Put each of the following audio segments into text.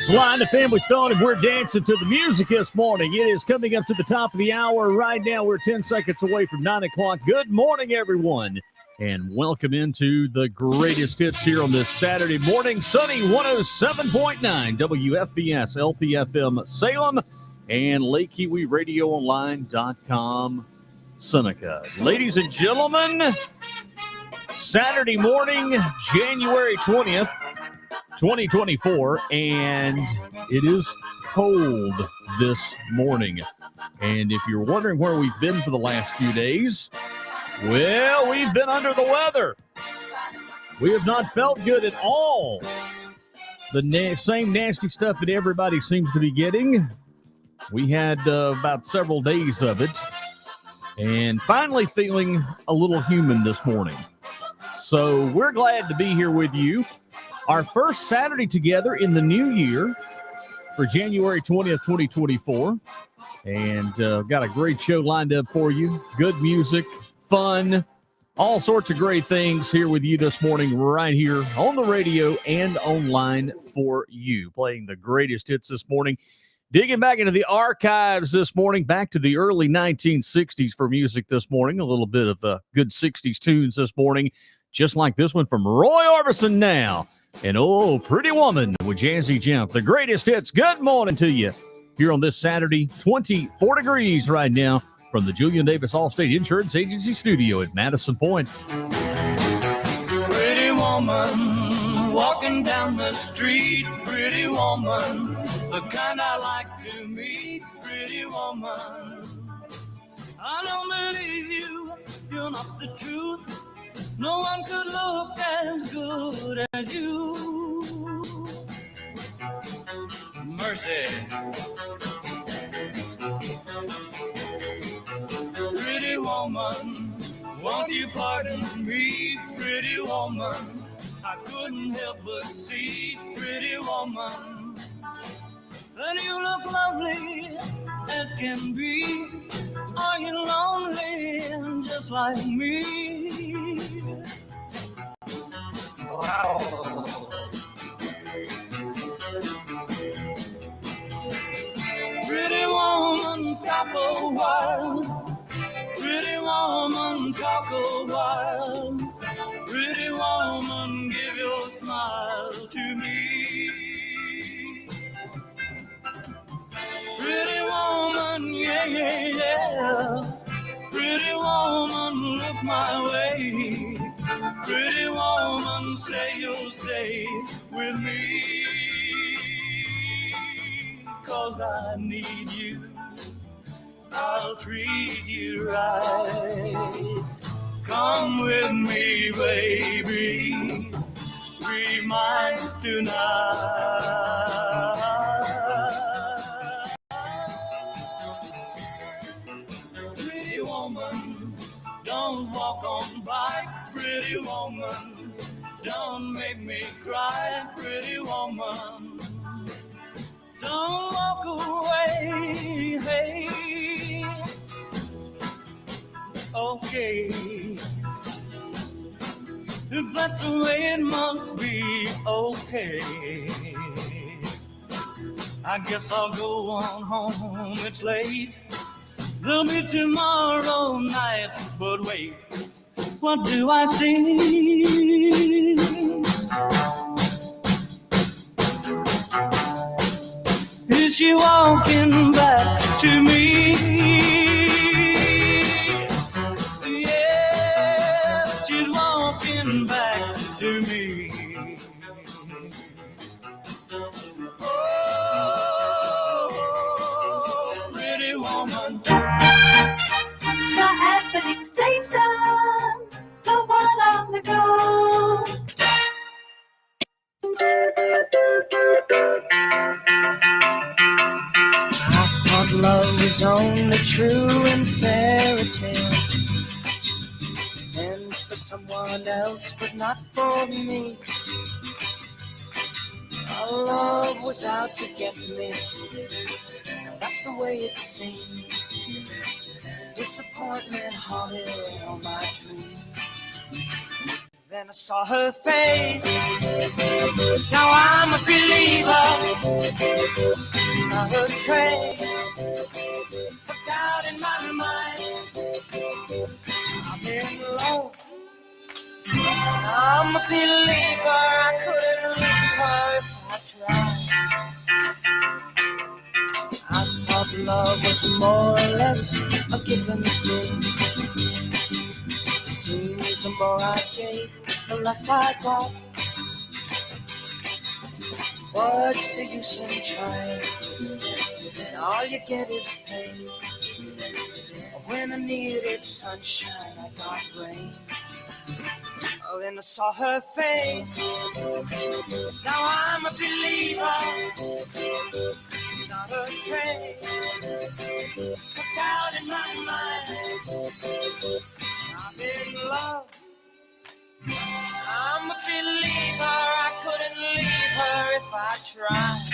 Slide the family stone, and we're dancing to the music this morning. It is coming up to the top of the hour. Right now, we're 10 seconds away from 9 o'clock. Good morning, everyone, and welcome into the greatest hits here on this Saturday morning. Sunny 107.9 WFBS, LPFM Salem, and Lake Keowee RadioOnline.com Seneca. Ladies and gentlemen, Saturday morning, January 20th. 2024, and it is cold this morning. And if you're wondering where we've been for the last few days, well, we've been under the weather. We have not felt good at all. The same nasty stuff that everybody seems to be getting. We had about several days of it, and finally feeling a little human this morning. So we're glad to be here with you. Our first Saturday together in the new year for January 20th, 2024. And got a great show lined up for you. Good music, fun, all sorts of great things here with you this morning, right here on the radio and online for you. Playing the greatest hits this morning. Digging back into the archives this morning, back to the early 1960s for music this morning. A little bit of good 60s tunes this morning, just like this one from Roy Orbison now. And oh, Pretty Woman with Jazzy Jeff. The greatest hits. Good morning to you here on this Saturday. 24 degrees right now from the Julian Davis Allstate Insurance Agency studio at Madison Point. Pretty woman walking down the street. Pretty woman, the kind I like to meet. Pretty woman, I don't believe you. You're not the truth. No one could look as good as you. Mercy. Pretty woman, won't you pardon me? Pretty woman, I couldn't help but see. Pretty woman, and you look lovely as can be. Are you lonely just like me? Wow. Pretty woman, stop a while. Pretty woman, talk a while. Pretty woman, give your smile to me. Pretty woman, yeah, yeah, yeah. Pretty woman, look my way. Pretty woman, say you'll stay with me. 'Cause I need you, I'll treat you right. Come with me, baby, be mine tonight. Pretty woman, don't walk on by. Pretty woman, don't make me cry. Pretty woman, don't walk away. Hey, okay, if that's the way it must be, okay. I guess I'll go on home, it's late. There'll be tomorrow night, but wait, what do I see? Is she walking back to me? Yeah, she's walking back to me. Oh, pretty woman. The happening station, the one on the go. I thought love was only true in fairy tales, and for someone else, but not for me. Our love was out to get me, that's the way it seemed. Disappointment haunted all my dreams. then I saw her face. Now I'm a believer. Not a trace of doubt in my mind. I'm in love. I'm a believer. I couldn't leave her if I tried. I thought love was more or less a given thing. Seems the more I gave, the less I got. What's the use in trying? And all you get is pain. When I needed sunshine, I got rain. Oh, then I saw her face. Now I'm a believer. Not a trace of doubt in my mind. I'm in love. I'm a believer. I couldn't leave her if I tried.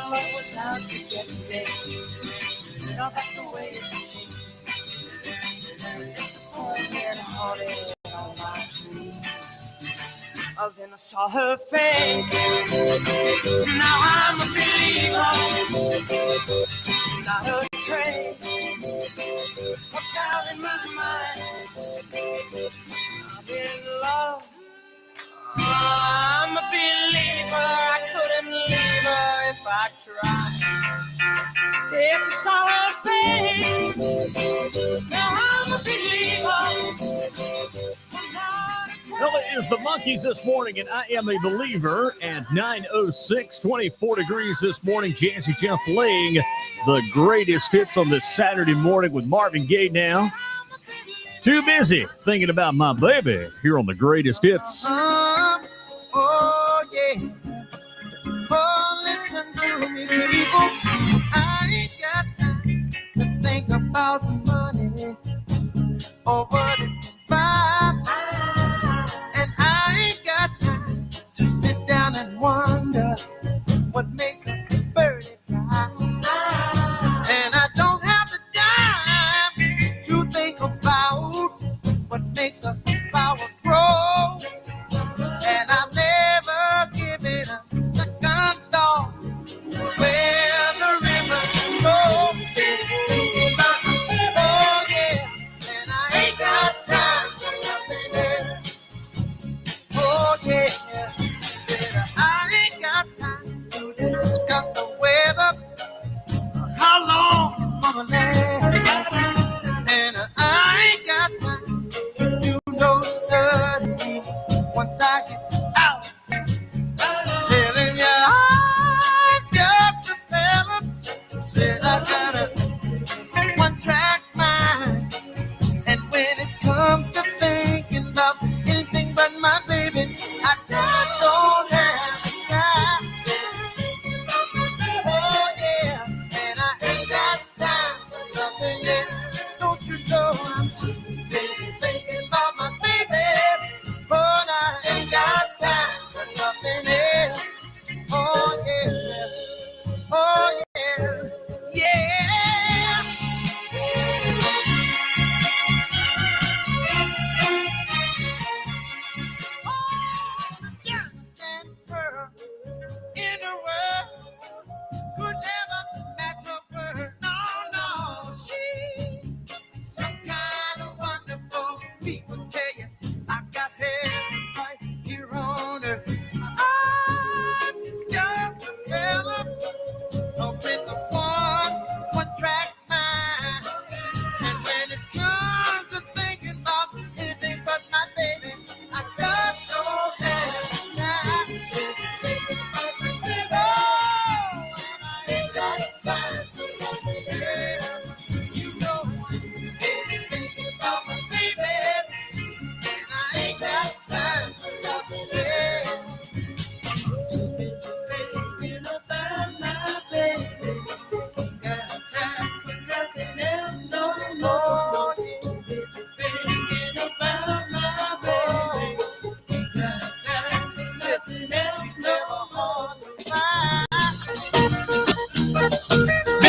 Love was out to get me. Now that's the way it seemed. Disappointment haunted all my dreams. Oh, then I saw her face. Now I'm a believer. Not a trace of doubt in my mind. I'm in love. I'm a believer. I couldn't leave her if I tried. Yes, I saw her face. Now I'm a believer. Well, it is the Monkees this morning, and I am a believer at 9:06, 24 degrees this morning. Jazzy Jeff playing the greatest hits on this Saturday morning with Marvin Gaye now. Too busy thinking about my baby here on the greatest hits. Oh, yeah. Oh, listen to me, people. I ain't got time to think about money or what it can buy. And I ain't got time to sit down and wonder what makes a birdie fly. And I don't have the time to think about what makes a flower grow. And I've never given a second thought where the river goes. Oh yeah, and I ain't got time for nothing else. Oh yeah, said I ain't got time to discuss the weather, how long it's gonna last. And I ain't got time to do no study once I get out of class. Telling ya I'm just a fella. Said I got a one-track mind. And when it comes to thinking about anything but my baby, I just don't have the time. Oh yeah, and I ain't got time for nothing else. Don't you know I'm too busy thinking about my baby? But I ain't got time for nothing else. Oh yeah, oh yeah, yeah.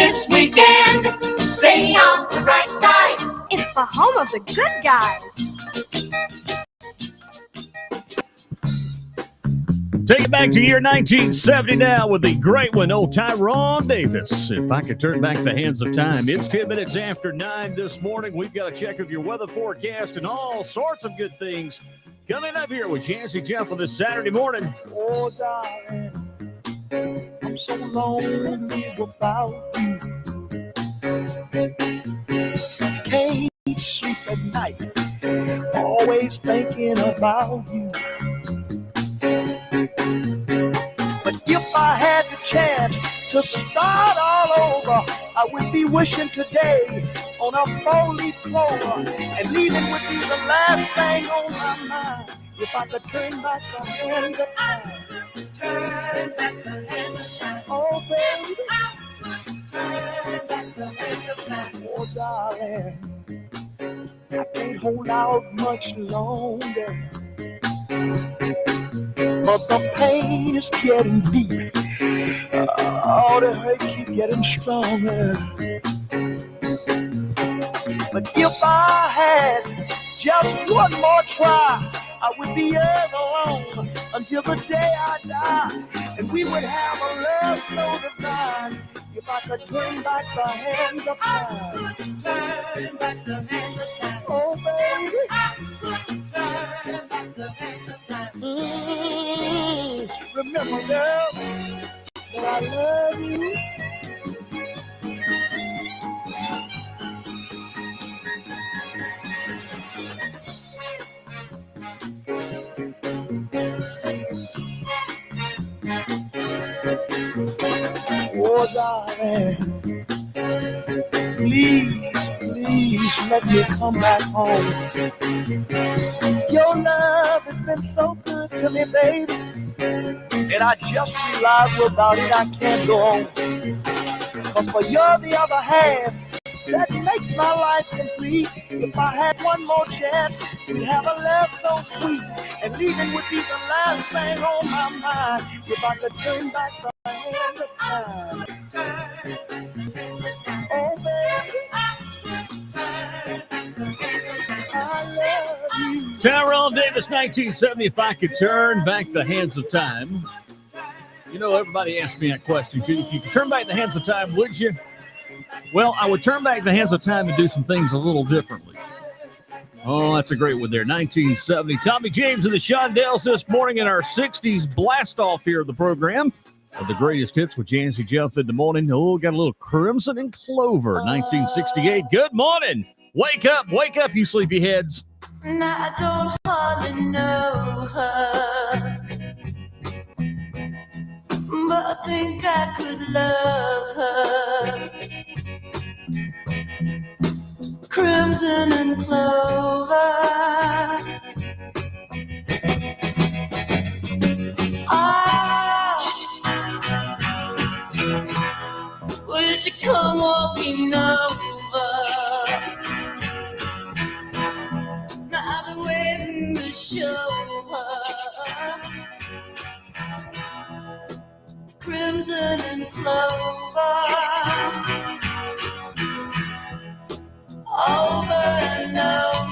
this weekend. Stay on the right side. It's the home of the good guys. Take it back to year 1970 now with the great one, old Tyrone Davis. If I could turn back the hands of time. It's 10 minutes after 9 this morning. We've got a check of your weather forecast and all sorts of good things coming up here with Jazzy Jeff on this Saturday morning. Oh, darling, I'm so lonely without you. Can't sleep at night, always thinking about you. But if I had the chance to start all over, I would be wishing today on a 4-leaf clover, and leaving would be the last thing on my mind. If I could turn back the hands of time. Turn back the hands of time. Oh, baby. Turn back the hands of time. Oh, darling, I can't hold out much longer. But the pain is getting deep. Oh, the hurt keep getting stronger. But if I had just one more try, I would be yours alone until the day I die. And we would have a love so divine. If I could turn back the hands of time. Turn back the hands of time. Oh, baby. Turn back the hands of time. Remember, girl, that I love you. Oh, darling, please, please let me come back home. Your love has been so good to me, baby, and I just realized without it I can't go on. 'Cause for you're the other half that makes my life complete. If I had one more chance, we'd have a love so sweet, and leaving would be the last thing on my mind. If I could turn back the hand of time. Oh, baby, I love you. Tyrone Davis, 1970, if I could turn back the hands of time. You know, everybody asks me that question. If you could turn back the hands of time, would you? Well, I would turn back the hands of time and do some things a little differently. Oh, that's a great one there. 1970. Tommy James and the Shondells this morning in our 60s blast off here of the program. Of the greatest hits with Jazzy Jeff in the morning. Oh, got a little Crimson and Clover, 1968. Good morning. Wake up, you sleepyheads. Now I don't hardly know her, but I think I could love her. Crimson and Clover. Will she come walking over? Now I've been waiting to show her. Crimson and Clover. Over and over.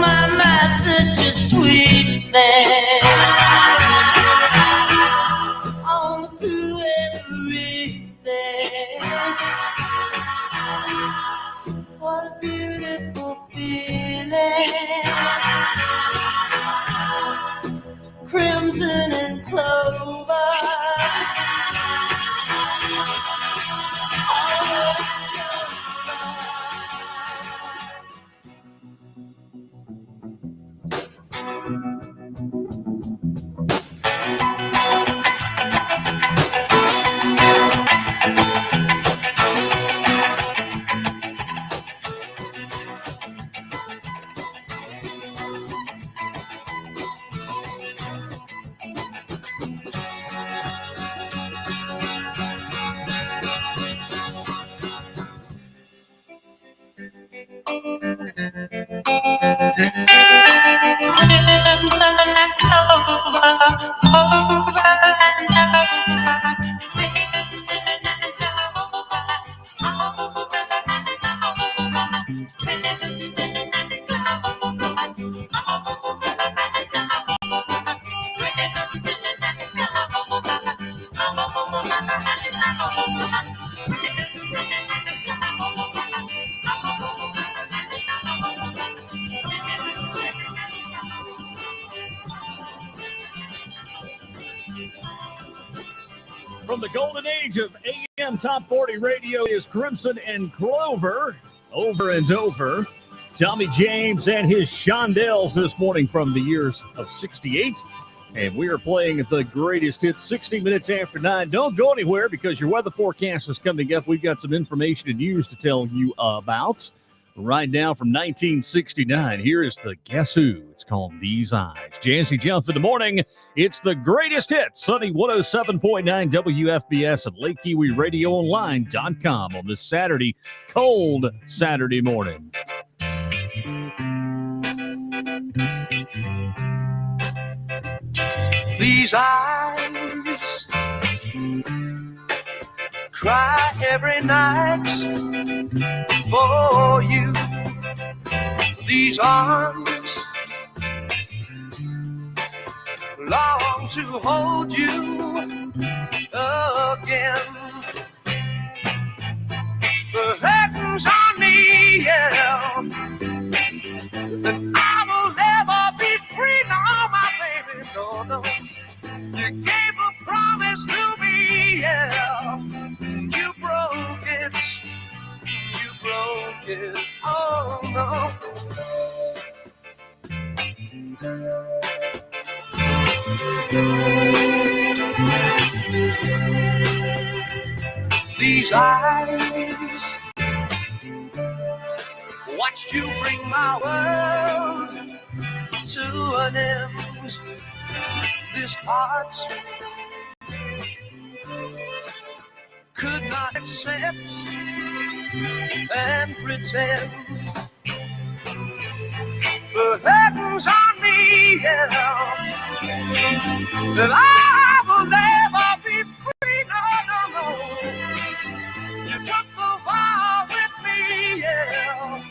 My mouth's such a sweet thing. I wanna do everything. What a beautiful feeling. Crimson and Clover. From the golden age of AM Top 40 radio is Crimson and Clover, Over and Over. Tommy James and his Shondells this morning from the years of 68. And we are playing the greatest hits 60 minutes after 9. Don't go anywhere because your weather forecast is coming up. We've got some information and news to tell you about. Right now from 1969, here is the Guess Who. It's called These Eyes. Jazzy Jeff in the morning. It's the greatest hits. Sunny 107.9 WFBS at LakeKeeWeRadioOnline.com on this Saturday, cold Saturday morning. These eyes cry every night for you. These arms long to hold you again. The heavens on me, yeah, that I will never be free, no, my baby, no, no. You gave a promise to me, yeah. You broke it, oh no. These eyes watched you bring my world to an end. This heart could not accept and pretend. The heavens on me, yeah, that I will never be free, no, no, no. You took the vow with me, yeah,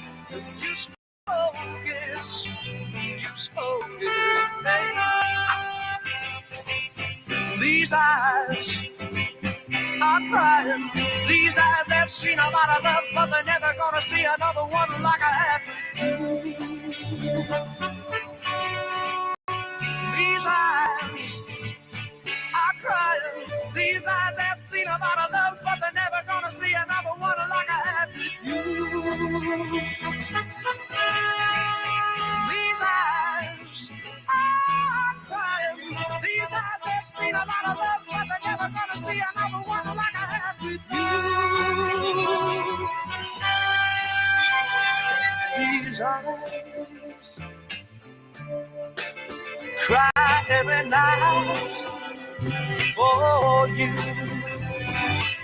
you spoke it, baby. These eyes are crying. These eyes have seen a lot of love, but they're never gonna see another one like I had. These eyes are crying. These eyes have seen a lot of love, but they're never gonna see another one like I had with you. These eyes are crying. These eyes have seen a lot of love, but they're never gonna see another one like I had with you. These eyes cry every night for you.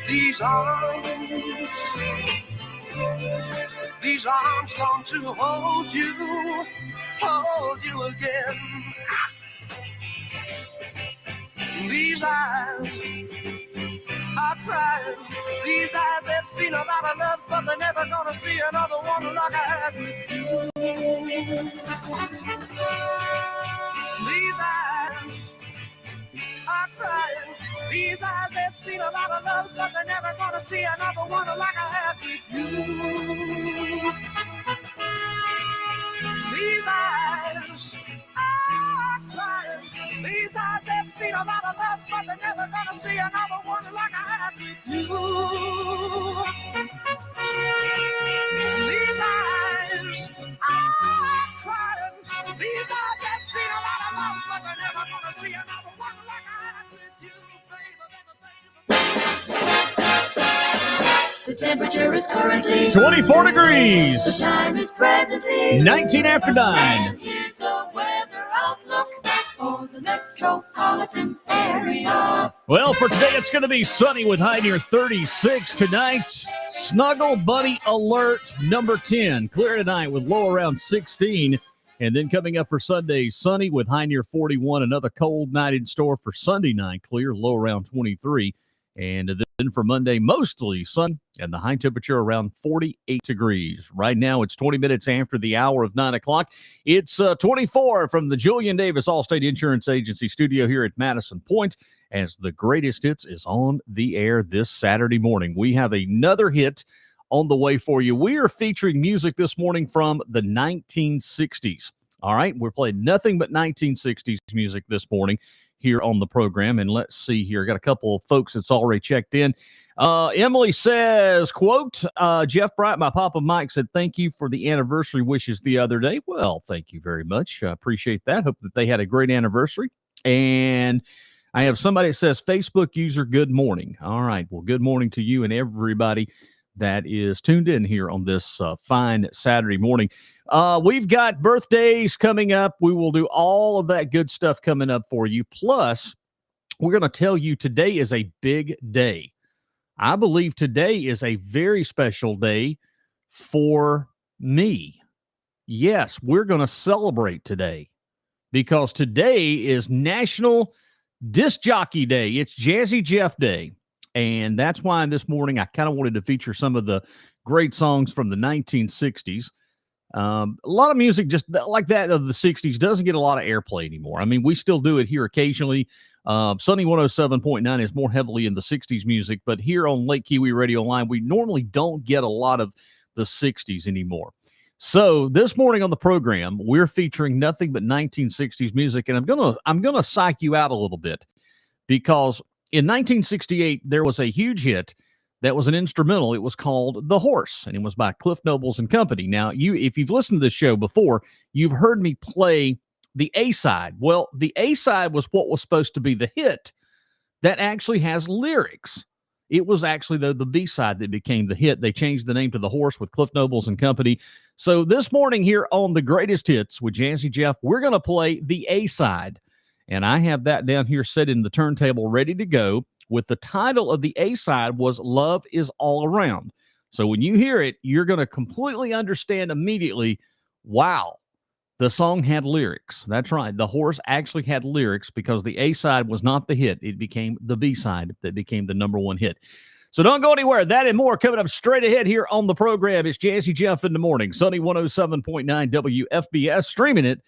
These arms come to hold you again. These eyes are crying. These eyes have seen a lot of love, but they're never gonna see another one like I had with you. These eyes are crying. These eyes have seen a lot of love, but they're never gonna see another one like I had with you. These eyes are crying. These eyes have seen a lot of love, but they're never gonna see another one like I had with you. These eyes are crying. These eyes have seen a lot of love, but they're never gonna see another one like I had with you, baby. The temperature is currently 24 degrees. The time is presently 19 after 9. And here's the weather outlook for the metropolitan area. Well, for today, it's going to be sunny with high near 36 tonight. Snuggle Bunny alert number 10. Clear tonight with low around 16. And then coming up for Sunday, sunny with high near 41. Another cold night in store for Sunday night, clear, low around 23. And then for Monday, mostly sun and the high temperature around 48 degrees. Right now, it's 20 minutes after the hour of 9 o'clock. It's 24 from the Julian Davis Allstate Insurance Agency studio here at Madison Point, as the greatest hits is on the air this Saturday morning. We have another hit on the way for you. We are featuring music this morning from the 1960s. All right, we're playing nothing but 1960s music this morning here on the program. And let's see here. I got a couple of folks that's already checked in. Emily says, quote, Jeff Bright, my Papa Mike said, thank you for the anniversary wishes the other day. Well, thank you very much. I appreciate that. Hope that they had a great anniversary. And I have somebody that says, Facebook user, good morning. All right. Well, good morning to you and everybody that is tuned in here on this fine Saturday morning. We've got birthdays coming up. We will do all of that good stuff coming up for you. Plus, we're going to tell you today is a big day. I believe today is a very special day for me. Yes, we're going to celebrate today because today is National Disc Jockey Day. It's Jazzy Jeff Day. And that's why this morning I kind of wanted to feature some of the great songs from the 1960s. A lot of music just like that of the 60s doesn't get a lot of airplay anymore. I mean, we still do it here occasionally. Sunny 107.9 is more heavily in the 60s music, but here on Lake Keowee Radio Line, we normally don't get a lot of the 60s anymore. So this morning on the program, we're featuring nothing but 1960s music, and I'm gonna psych you out a little bit because in 1968, there was a huge hit that was an instrumental. It was called The Horse, and it was by Cliff Nobles and Company. Now, if you've listened to this show before, you've heard me play the A-side. Well, the A-side was what was supposed to be the hit that actually has lyrics. It was actually, the B-side that became the hit. They changed the name to The Horse with Cliff Nobles and Company. So this morning here on The Greatest Hits with Jazzy Jeff, we're going to play the A-side. And I have that down here set in the turntable ready to go with the title of the A-side was Love Is All Around. So when you hear it, you're going to completely understand immediately, wow, the song had lyrics. That's right. The Horse actually had lyrics because the A-side was not the hit. It became the B-side that became the number one hit. So don't go anywhere. That and more coming up straight ahead here on the program. It's Jazzy Jeff in the morning. Sunny 107.9 WFBS, streaming it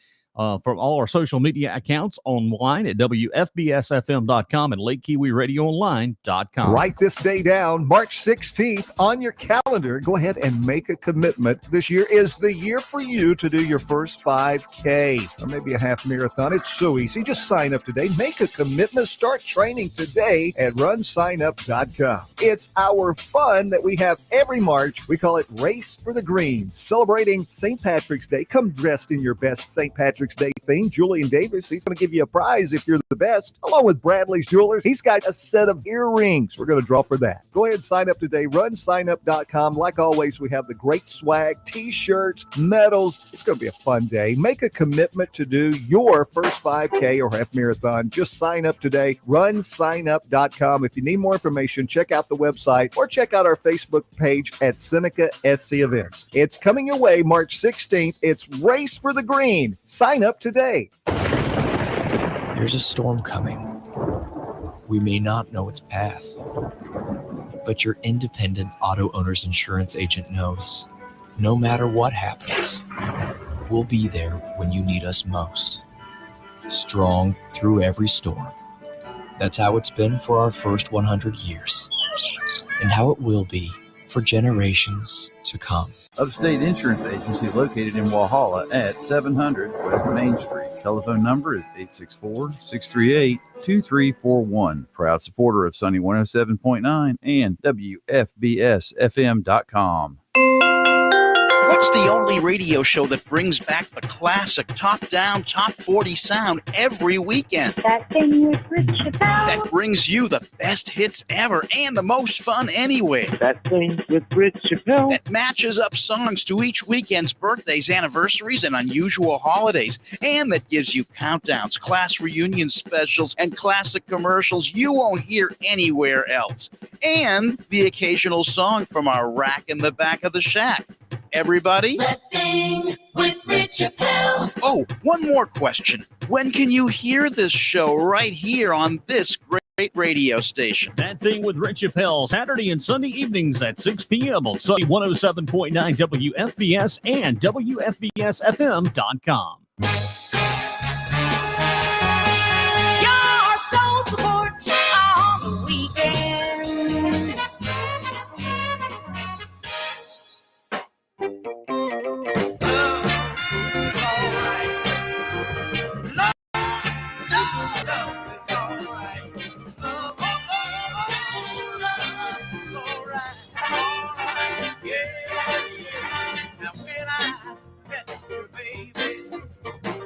from all our social media accounts online at WFBSFM.com and LakeKeeweeRadioOnline.com. Write this day down, March 16th on your calendar. Go ahead and make a commitment. This year is the year for you to do your first 5K or maybe a half marathon. It's so easy. Just sign up today. Make a commitment. Start training today at runsignup.com. It's our fun that we have every March. We call it Race for the Green, celebrating St. Patrick's Day. Come dressed in your best St. Patrick's Day theme. Julian Davis, he's going to give you a prize if you're the best. Along with Bradley's Jewelers, he's got a set of earrings. We're going to draw for that. Go ahead and sign up today. Runsignup.com. Like always, we have the great swag, t-shirts, medals. It's going to be a fun day. Make a commitment to do your first 5K or half marathon. Just sign up today. Runsignup.com. If you need more information, check out the website or check out our Facebook page at Seneca SC Events. It's coming your way March 16th. It's Race for the Green. Sign up today. There's a storm coming. We may not know its path, but your independent auto owner's insurance agent knows no matter what happens, we'll be there when you need us most. Strong through every storm. That's how it's been for our first 100 years, and how it will be for generations to come. Upstate Insurance Agency located in Walhalla at 700 West Main Street. Telephone number is 864-638-2341. Proud supporter of Sunny 107.9 and WFBSFM.com. What's the only radio show that brings back the classic top-down, top 40 sound every weekend? That thing with Rich Chappelle. That brings you the best hits ever and the most fun anywhere. That thing with Rich Chappelle. That matches up songs to each weekend's birthdays, anniversaries, and unusual holidays. And that gives you countdowns, class reunion specials, and classic commercials you won't hear anywhere else. And the occasional song from our rack in the back of the shack. everybody. That thing with Rich Appel. Oh, one more question. When can you hear this show right here on this great radio station? That Thing with Rich Appel, Saturday and Sunday evenings at 6 p.m. on Sunday 107.9 WFBS and WFBSFM.com. Your soul support on the weekend.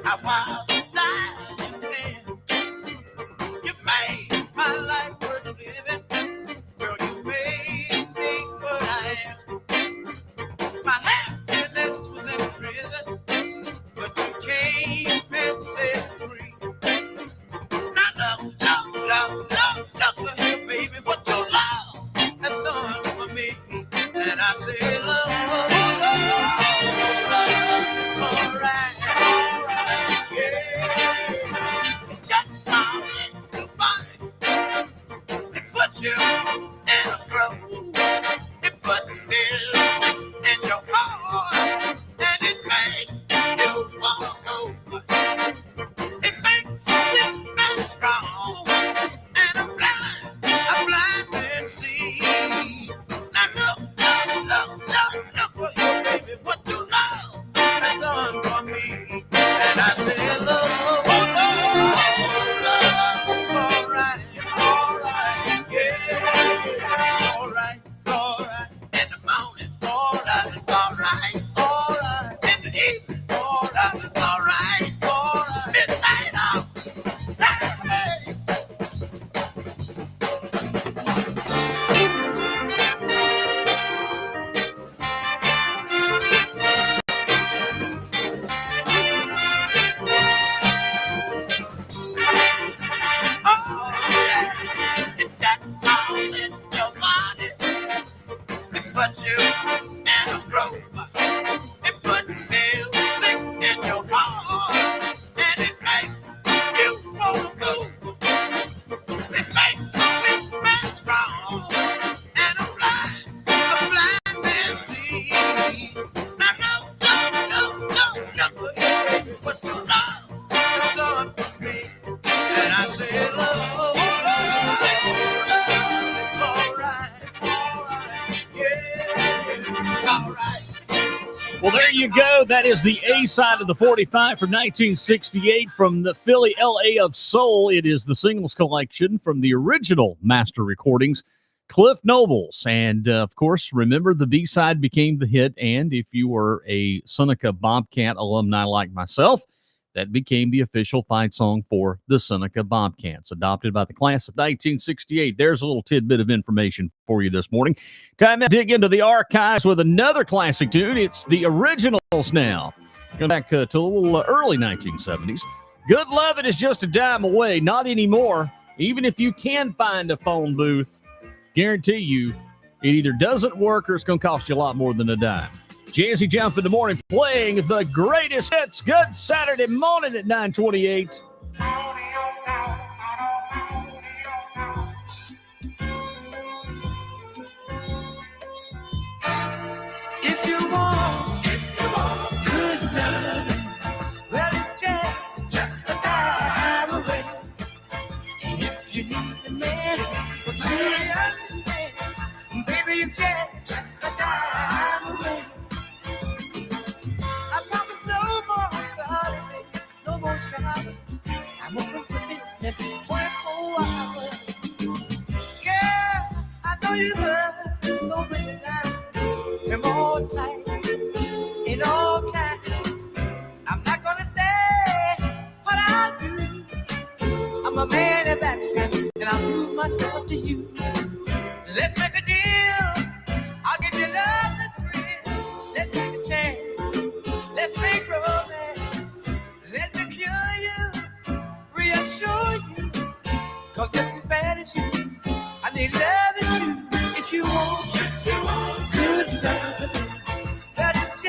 I was alive, you made my life worth living. Girl, you made me what I am. My happiness was in prison, but you came and set free. Now, look here, baby, what your love has done for me. And I say, love, it's all right. You in a groove, it put music in your heart, and it makes you walk over. It makes you man strong, and I'm blind and see. Now look, baby, what you love has done for me. And I say, love, it's all right, it's all right. All right, it's all right. In the morning, it's all right, it's all right, it's all right. In the evening, it's all right, it's all right, it's all right. Midnight out. Hey. Oh, yeah. That's all in your body. It puts you in a groove. It puts music in your heart, and it makes you wanna move. It makes you man strong, and I'm blind man see. Now, what you love has done for me, and I say love. Well, there you go. That is the A side of the 45 from 1968 from the Philly LA of Soul. It is the singles collection from the original master recordings, Cliff Nobles. And of course, remember the B side became the hit. And if you were a Seneca Bobcat alumni like myself, that became the official fight song for the Seneca Bobcats, adopted by the class of 1968. There's a little tidbit of information for you this morning. Time to dig into the archives with another classic tune. It's the originals now. Going back to a little early 1970s. Good Lovin' is just a dime away. Not anymore. Even if you can find a phone booth, guarantee you it either doesn't work or it's going to cost you a lot more than a dime. Jazzy Jeff in the morning playing the greatest hits. Good Saturday morning at 9:28. If you want good love, well, it's just a dime away. And if you need a man who truly understands, baby, it's just a dime away. I promise no more holidays, no more showers. I'm open for business 24 hours. Girl, I know you've heard so many times. From all types, in all kinds. I'm not gonna say what I do. I'm a man of action, and I'll prove myself to you. Let's make a deal. I'll give you love that's free. Let's take a chance. Let's make romance. Let me cure you, reassure you. 'Cause just as bad as you, I need love in you. If you want good love, that is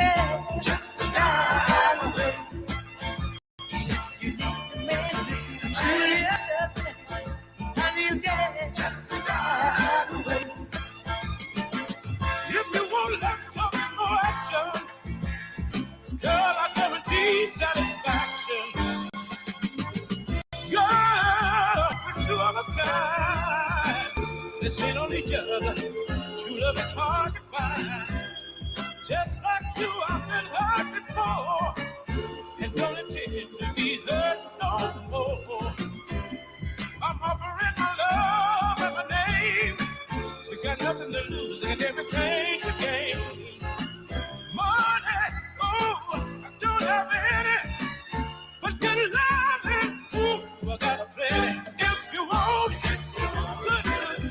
me satisfaction. Girl, we're two of a kind. Let's lean on each other. True love is hard to find. Just like you, I've been hurt before, and don't intend to be hurt no more. I'm offering my love and my name. We got nothing to lose and everything to gain. Money, oh, I don't have any, but good loving, ooh, I got plenty. If you want good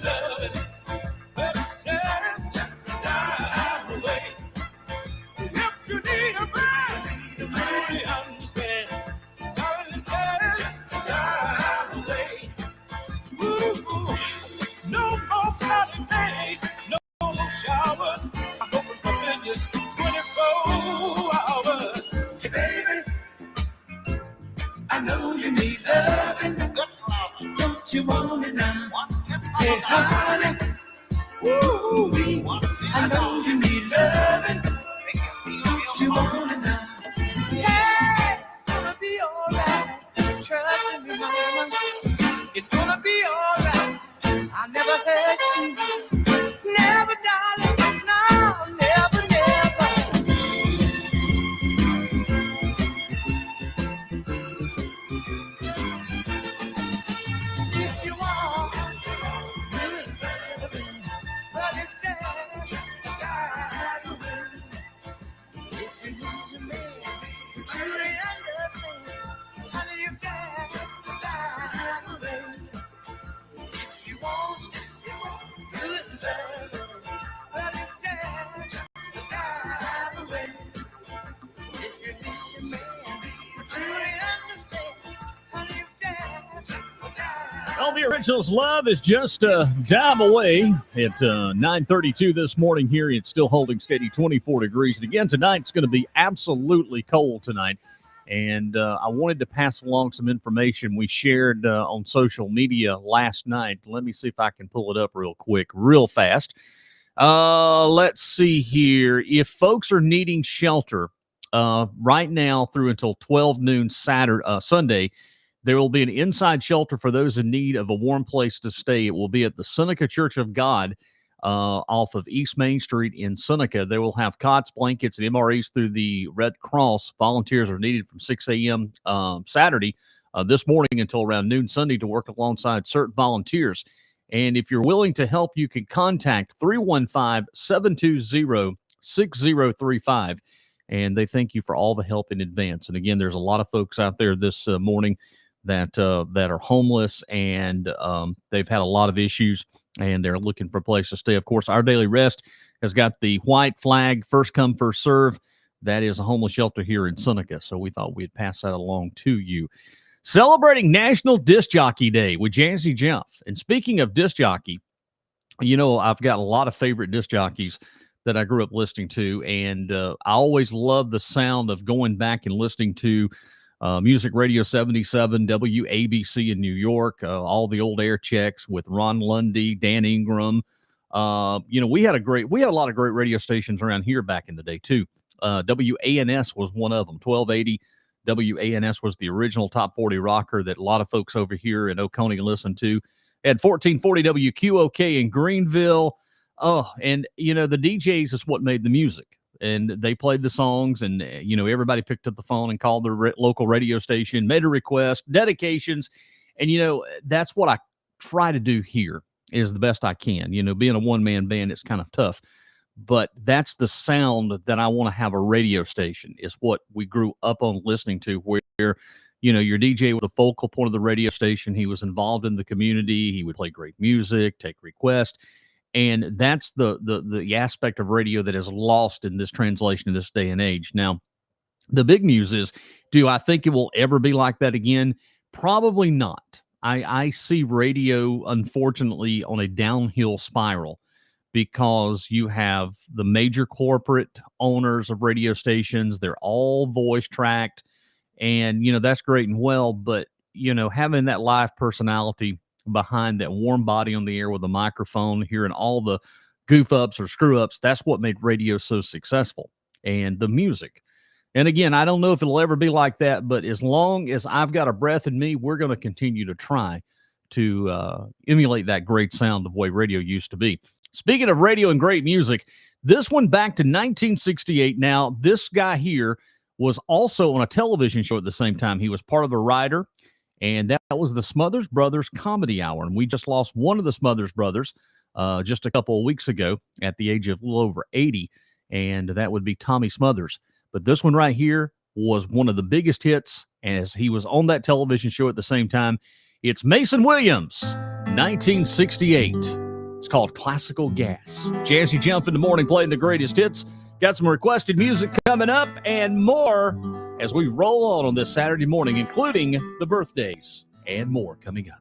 loving, but it's just down the way. If you need a man to truly understand, darling, it's just down the way. Ooh, no more cloudy days, no more showers. I'm open for business 24 hours. Hey, baby, I know you need loving. Don't you want it now? Hey, honey, ooh, I know you need loving. Don't you want it now? Yeah, it's gonna be alright. Trust me, mama. It's gonna be alright. I never hurt you. Never, darling. No, never, never. If you want good loving, but it's just a guide. If you need a man who truly understands, honey, it's just a guide. If you want good love, but it's just a guide away. If you need a man who truly understands, honey, it's just a guide. Well, the Originals' Love is just a dime away at 9:32 this morning here. It's still holding steady 24 degrees. And again, tonight's going to be absolutely cold tonight. And I wanted to pass along some information we shared on social media last night. Let me see if I can pull it up real quick, real fast. Let's see here. If folks are needing shelter right now through until 12 noon Sunday, there will be an inside shelter for those in need of a warm place to stay. It will be at the Seneca Church of God off of East Main Street in Seneca. They will have cots, blankets, and MREs through the Red Cross. Volunteers are needed from 6 a.m. Saturday this morning until around noon Sunday to work alongside CERT volunteers. And if you're willing to help, you can contact 315-720-6035. And they thank you for all the help in advance. And again, there's a lot of folks out there this morning that are homeless, and they've had a lot of issues, and they're looking for a place to stay. Of course, Our Daily Rest has got the white flag, first come, first serve. That is a homeless shelter here in Seneca, so we thought we'd pass that along to you. Celebrating National Disc Jockey Day with Jazzy Jeff. And speaking of disc jockey, you know, I've got a lot of favorite disc jockeys that I grew up listening to, and I always love the sound of going back and listening to Music Radio 77, WABC in New York, all the old air checks with Ron Lundy, Dan Ingram. You know, we had a lot of great radio stations around here back in the day too. WANS was one of them. 1280 WANS was the original top 40 rocker that a lot of folks over here in Oconee listened to. At 1440 WQOK in Greenville. Oh, and you know, the DJs is what made the music. And they played the songs, and, you know, everybody picked up the phone and called their local radio station, made a request, dedications. And, you know, that's what I try to do here is the best I can. You know, being a one-man band, it's kind of tough. But that's the sound that I want to have a radio station, is what we grew up on listening to, where, you know, your DJ was the focal point of the radio station. He was involved in the community. He would play great music, take requests. And that's the aspect of radio that is lost in this translation in this day and age. Now, the big news is, do I think it will ever be like that again? Probably not. I see radio, unfortunately, on a downhill spiral, because you have the major corporate owners of radio stations. They're all voice tracked. And, you know, that's great and well. But, you know, having that live personality behind that warm body on the air with a microphone, hearing all the goof ups or screw ups, that's what made radio so successful. And the music. And again, I don't know if it'll ever be like that, but as long as I've got a breath in me, we're going to continue to try to emulate that great sound of the way radio used to be. Speaking of radio and great music, this one back to 1968. Now, this guy here was also on a television show at the same time. He was part of a writer, and that was the Smothers Brothers Comedy Hour. And we just lost one of the Smothers Brothers just a couple of weeks ago at the age of a little over 80, and that would be Tommy Smothers. But this one right here was one of the biggest hits, as he was on that television show at the same time. It's Mason Williams, 1968. It's called Classical Gas. Jazzy Jeff in the morning playing the greatest hits. Got some requested music coming up and more as we roll on this Saturday morning, including the birthdays and more coming up.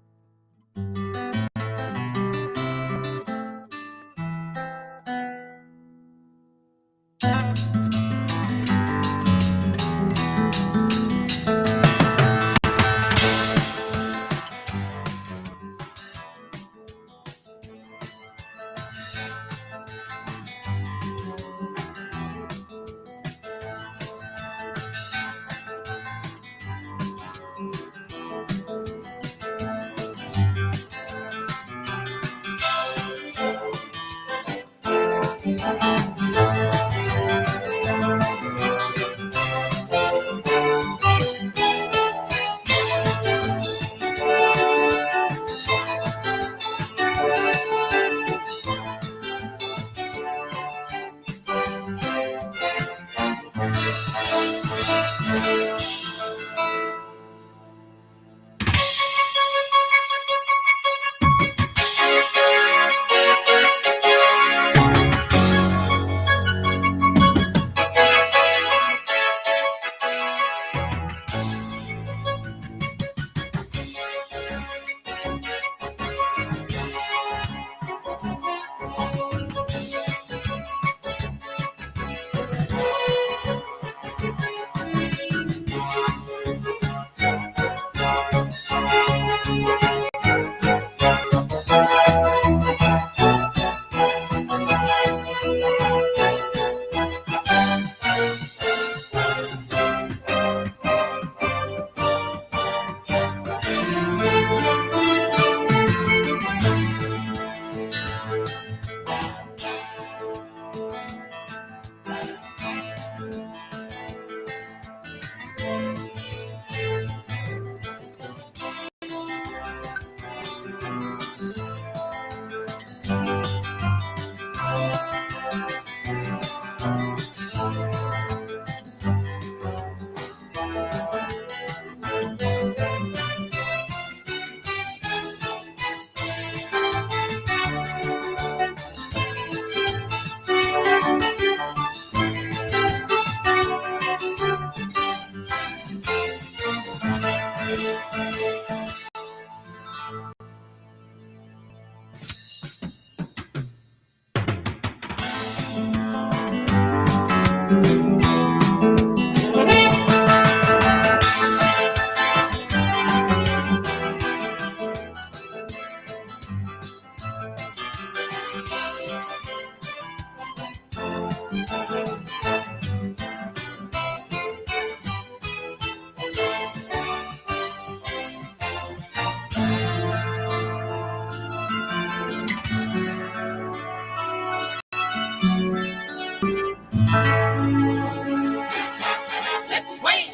Let's swing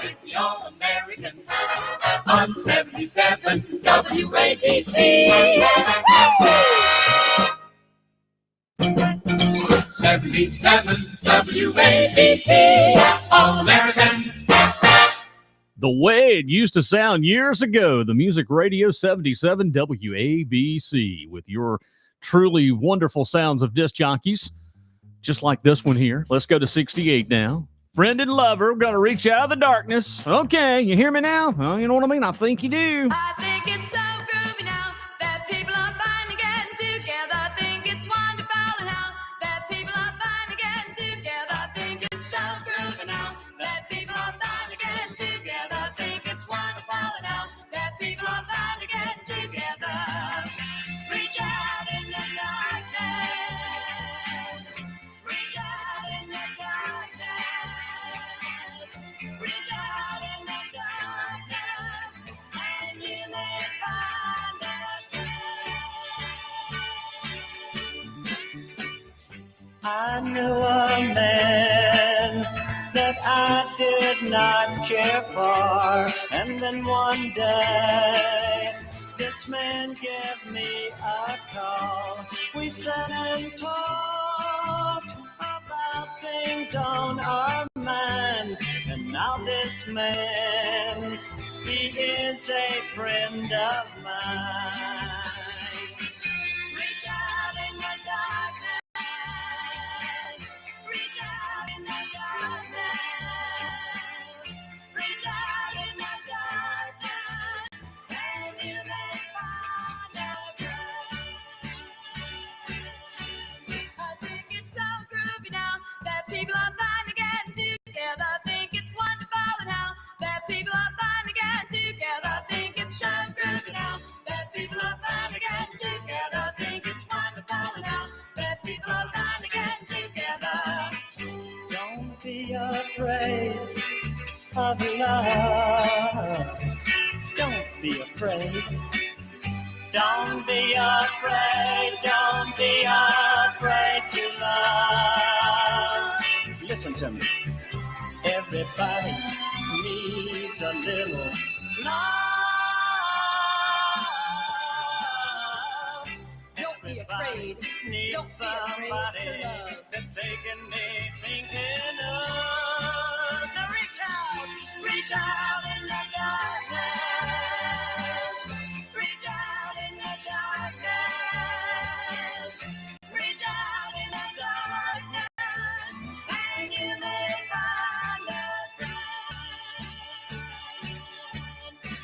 with the All-Americans on 77 WABC. 77 WABC, All-American. The way it used to sound years ago, the Music Radio 77 WABC, with your truly wonderful sounds of disc jockeys, just like this one here. Let's go to 68 now. Friend and lover, we're going to reach out of the darkness. Okay, you hear me now? Oh, you know what I mean? I think you do. I think it's so groovy now that people are finally getting together. I think it's wonderful now that people are finally getting together. I think it's so groovy now that people are finally getting together. I think it's wonderful now that people are finally getting together. Reach out in the darkness. Reach out in the darkness. I knew a man that I did not care for, and then one day this man gave me a call. We sat and talked about things on our mind, and now this man, he is a friend of mine. Reach out in the darkness. Reach out in the darkness. Reach out in the darkness, and you may find a friend. I think it's so groovy now that people are finally getting together. I think it's wonderful and how that people are finally getting together. I think it's so groovy now that people are finally getting together. I think it's wonderful and how that people are finally getting together. Don't be afraid of love. Don't be afraid. Don't be afraid. Don't be afraid to love. Listen to me. Everybody needs a little love. Don't be afraid. Needs Don't be afraid somebody to love. that they can be thinking of. Now reach out in the darkness. Reach out in the darkness. Reach out in the darkness, and you may find a friend.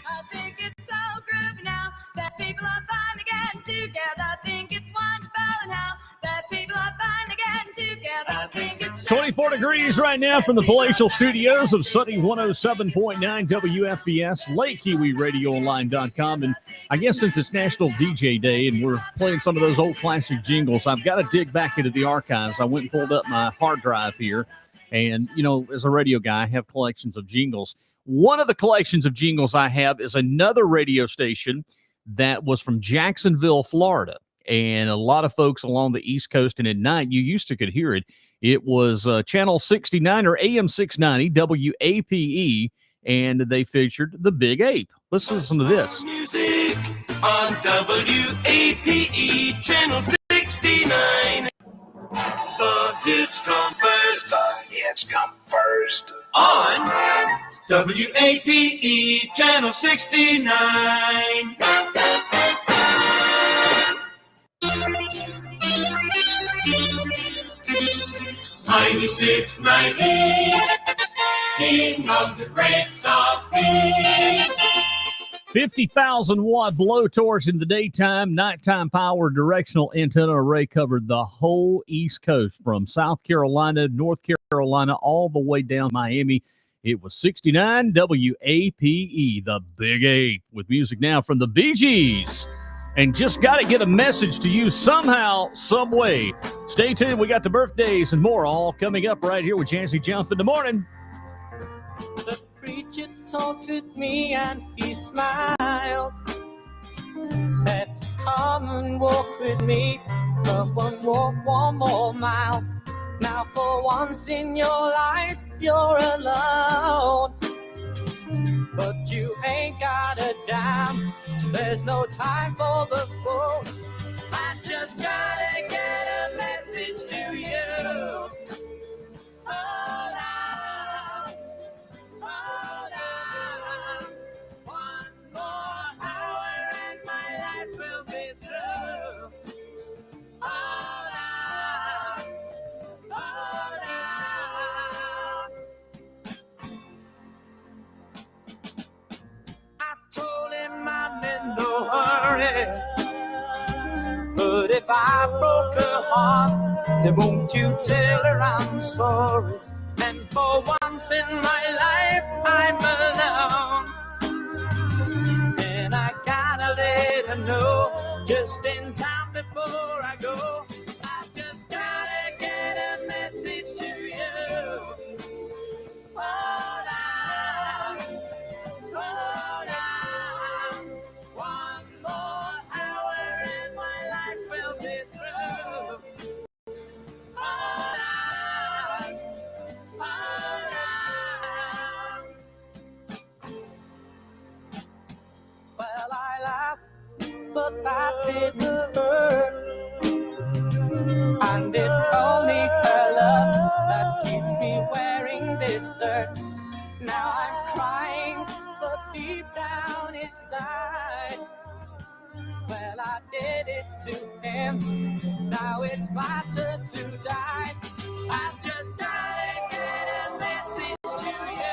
I think it's so groovy now that people are finally getting together. I think it's wonderful and how that people are finally getting together. I think it's 24 degrees right now from the palatial studios of Sunny 107.9 WFBS, Lake Keowee RadioOnline.com. And I guess since it's National DJ Day and we're playing some of those old classic jingles, I've got to dig back into the archives. I went and pulled up my hard drive here. And, you know, as a radio guy, I have collections of jingles. One of the collections of jingles I have is another radio station that was from Jacksonville, Florida. And a lot of folks along the East Coast, and at night, you used to could hear it. It was Channel 69 or AM 690, WAPE, and they featured the Big Ape. Let's listen to this. Music on WAPE Channel 69. The hits come first. The hits come first. On WAPE Channel 69. 96.90, King of the Great Southeast. 50,000 watt blowtorch in the daytime, nighttime power directional antenna array covered the whole East Coast from South Carolina, North Carolina, all the way down Miami. It was 69 WAPE, the Big Ape, with music now from the Bee Gees. And just got to get a message to you somehow, some way. Stay tuned. We got the birthdays and more all coming up right here with Jazzy Jeff in the morning. The preacher talked with me and he smiled. Said, come and walk with me. Come and walk one more mile. Now for once in your life, you're alone. But you ain't got a dime. There's no time for the phone. I just gotta get a message to you. Hold on, hold on. One more hour and my life will be through. Hold on, hold on. I told him I'm in no hurry. But if I broke her heart, then won't you tell her I'm sorry? And for once in my life, I'm alone. And I gotta let her know, just in time before I go. I just gotta get a message to you. Hold on, hold on. One more hour and my life will be through. Hold on. I didn't hurt. And it's only her love that keeps me wearing this dirt. Now I'm crying, but deep down inside, well, I did it to him. Now it's my turn to die. I just gotta get a message to you.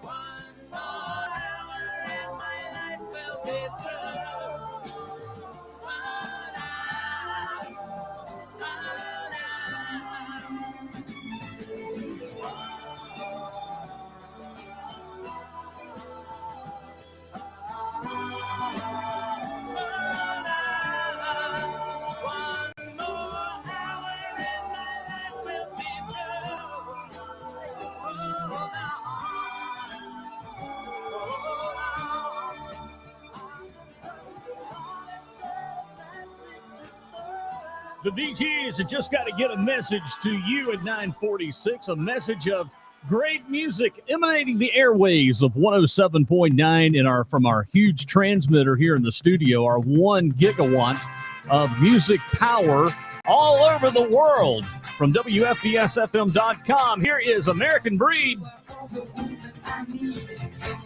One more hour and my life will be through. The BGs have just got to get a message to you at 9:46, a message of great music emanating the airways of 107.9 in from our huge transmitter here in the studio, our 1 gigawatt of music power all over the world from WFBSFM.com. Here is American Breed.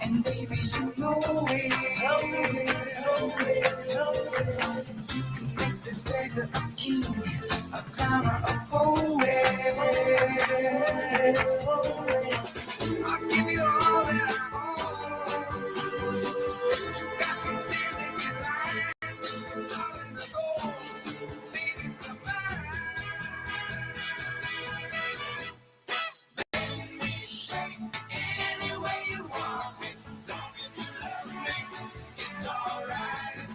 And baby, you know it. You can make this beggar a king, a climber, a poet. I'll give you all that I own. You got me standing in line, calling the goal, baby, somebody. Let me shake any way you want me, long as you love me, it's alright.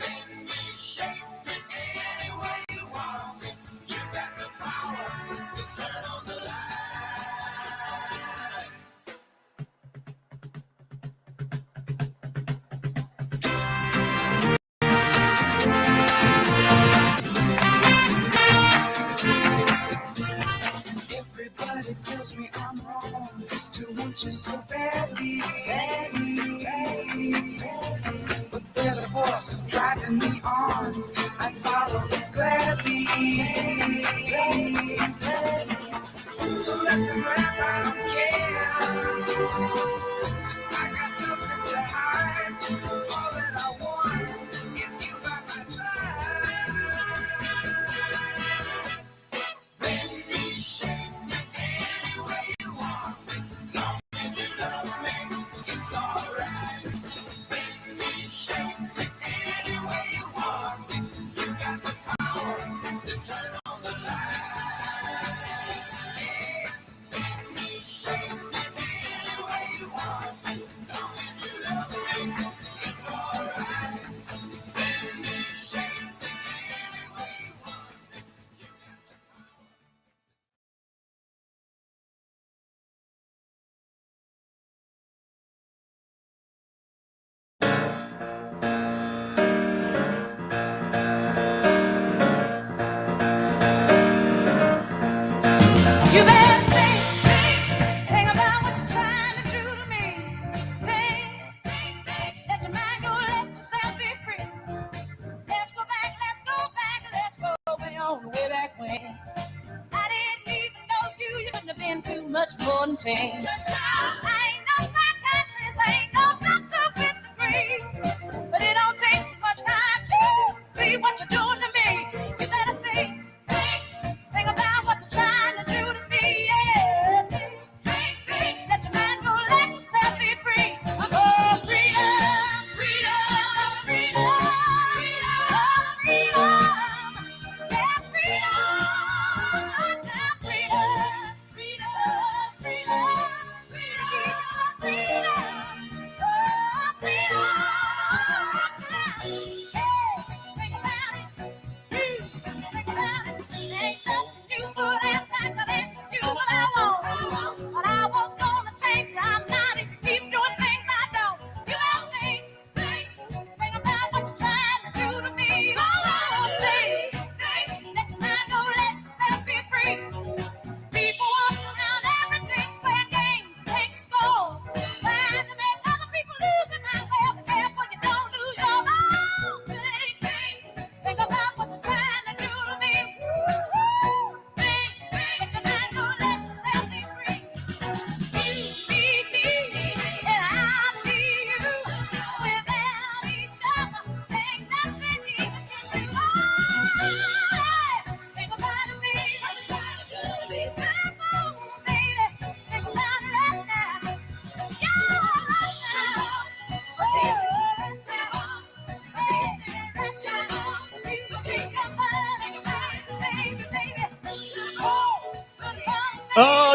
Let me shake any way you want me, you got the power to turn on the light. Everybody tells me I'm wrong to want you so badly. But there's a force driving me on. I follow it gladly. So let them rap, I don't care. 'Cause I got nothing to hide. All that I want is you by my side. Let me shake any way you want me, long as you love me, it's alright. Let me shake any way you want me, you got the power to turn on the light. Yeah. Let me shake any way you want me, long as you love me, it's alright. Let me shake any way you want me, you got the power. You better think about what you're trying to do to me. Think, let your mind go, let yourself be free. Let's go way on, way back when. I didn't even know you, you couldn't have been too much more than 10. Just now. I ain't no psychiatrist, I ain't no doctor with degrees. But it don't take too much time to see what you're doing to me. You better think about what you're trying to do to me, yeah. Think, let your mind go, let yourself be free. Oh, freedom, freedom, freedom, freedom, freedom, yeah, freedom, freedom, freedom, freedom, freedom.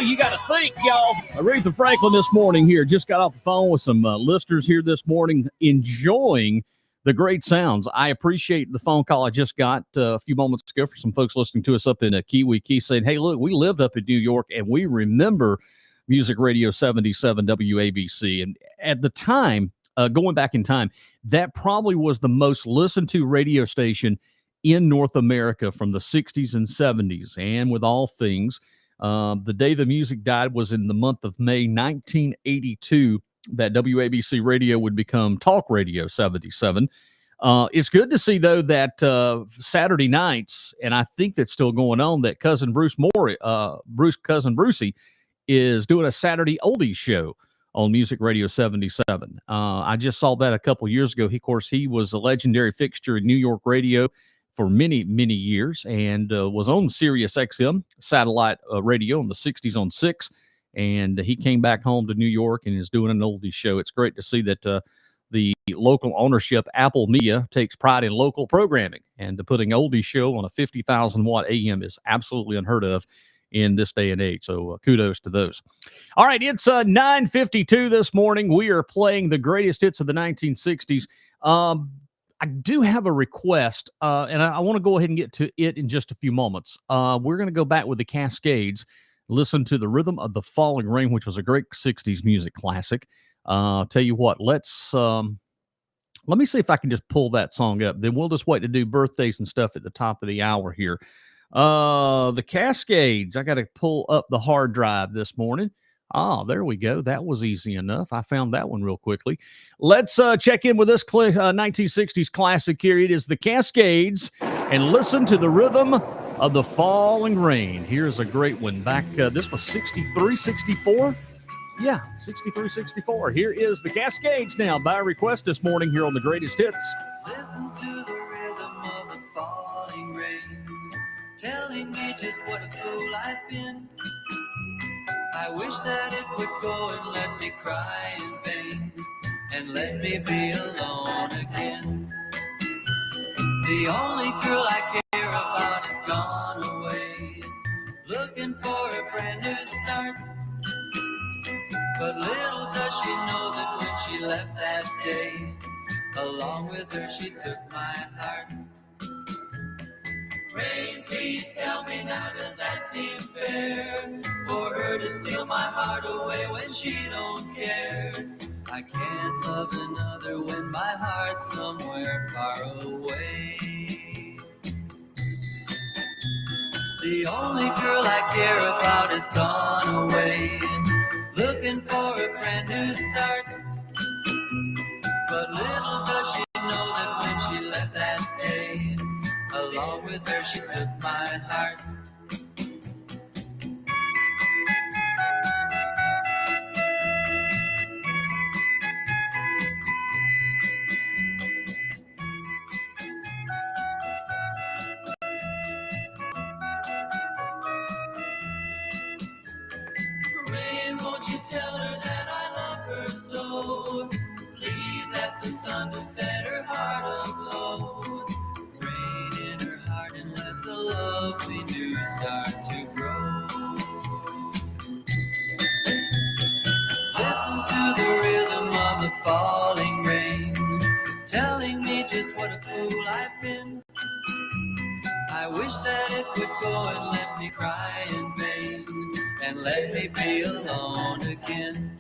you got to think, y'all. Aretha Franklin this morning here just got off the phone with some listeners here this morning enjoying the great sounds. I appreciate the phone call I just got a few moments ago for some folks listening to us up in Keowee, saying, hey, look, we lived up in New York and we remember Music Radio 77 WABC. And at the time, going back in time, that probably was the most listened to radio station in North America from the 60s and 70s. And with all things, the day the music died was in the month of May 1982 that WABC radio would become Talk Radio 77. It's good to see, though, that Saturday nights, and I think that's still going on, that Cousin Cousin Brucey is doing a Saturday oldies show on Music Radio 77. I just saw that a couple years ago. Of course, he was a legendary fixture in New York radio for many, many years and was on Sirius XM satellite radio in the 60s on 6. And he came back home to New York and is doing an oldies show. It's great to see that the local ownership, Apple Media, takes pride in local programming. And putting oldies show on a 50,000-watt AM is absolutely unheard of in this day and age. So kudos to those. All right, it's 9:52 this morning. We are playing the greatest hits of the 1960s. I do have a request, and I want to go ahead and get to it in just a few moments. We're going to go back with the Cascades, listen to The Rhythm of the Falling Rain, which was a great 60s music classic. Tell you what, let me see if I can just pull that song up. Then we'll just wait to do birthdays and stuff at the top of the hour here. The Cascades, I got to pull up the hard drive this morning. Oh, there we go. That was easy enough. I found that one real quickly. Let's check in with this 1960s classic here. It is the Cascades, and listen to The Rhythm of the Falling Rain. Here's a great one. Back, this was 63, 64? Yeah, 63, 64. Here is the Cascades now by request this morning here on the Greatest Hits. Listen to the rhythm of the falling rain, telling me just what a fool I've been. I wish that it would go and let me cry in vain, and let me be alone again. The only girl I care about is gone away, looking for a brand new start. But little does she know that when she left that day, along with her she took my heart. Rain, please tell me now, does that seem fair? For her to steal my heart away when she don't care. I can't love another when my heart's somewhere far away. The only girl I care about is gone away, looking for a brand new start. But little does she know that when she left that day, along with her she took my heart. Rain, won't you tell her that I love her so? Please ask the sun to set her heart aglow. Rain in her heart and let the love we knew start to grow. Listen to the rhythm of the falling rain, telling me just what a fool I've been. I wish that it would go and let me cry in vain, and let me be alone again.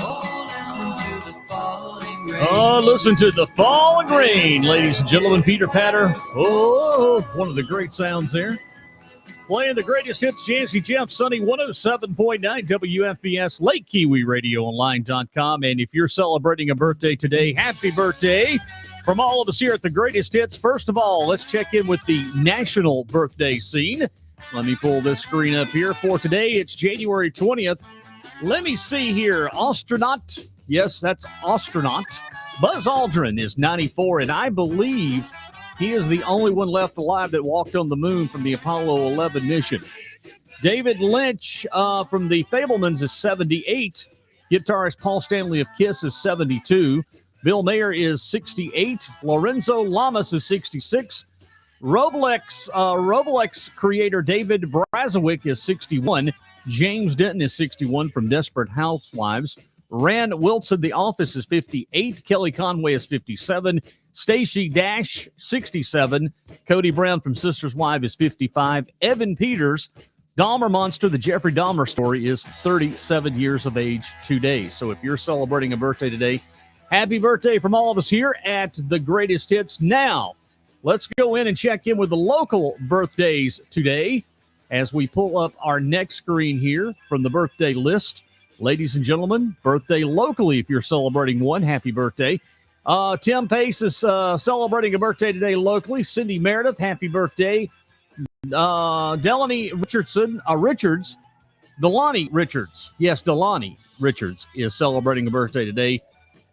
Oh, listen to the falling rain. Oh, listen to the falling rain, ladies and gentlemen. Peter Patter. Oh, one of the great sounds there. Playing the greatest hits, Jazzy Jeff, Sunny 107.9 WFBS, Lake Keowee Radio Online.com. And if you're celebrating a birthday today, happy birthday from all of us here at the Greatest Hits. First of all, let's check in with the national birthday scene. Let me pull this screen up here. For today, it's January 20th. Let me see here. Astronaut. Yes, that's astronaut. Buzz Aldrin is 94, and I believe he is the only one left alive that walked on the moon from the Apollo 11 mission. David Lynch from the Fablemans is 78. Guitarist Paul Stanley of Kiss is 72. Bill Mayer is 68. Lorenzo Lamas is 66. Roblox creator David Brazowick is 61. James Denton is 61 from Desperate Housewives. Rand Wilson, The Office, is 58. Kelly Conway is 57. Stacey Dash, 67. Cody Brown from Sister's Wife is 55. Evan Peters, Dahmer Monster, The Jeffrey Dahmer Story, is 37 years of age today. So if you're celebrating a birthday today, happy birthday from all of us here at The Greatest Hits. Now, let's go in and check in with the local birthdays today as we pull up our next screen here from the birthday list. Ladies and gentlemen, birthday locally if you're celebrating one. Happy birthday. Tim Pace is celebrating a birthday today locally. Cindy Meredith, happy birthday. Delaney Richards, Delaney Richards. Yes, Delaney Richards is celebrating a birthday today.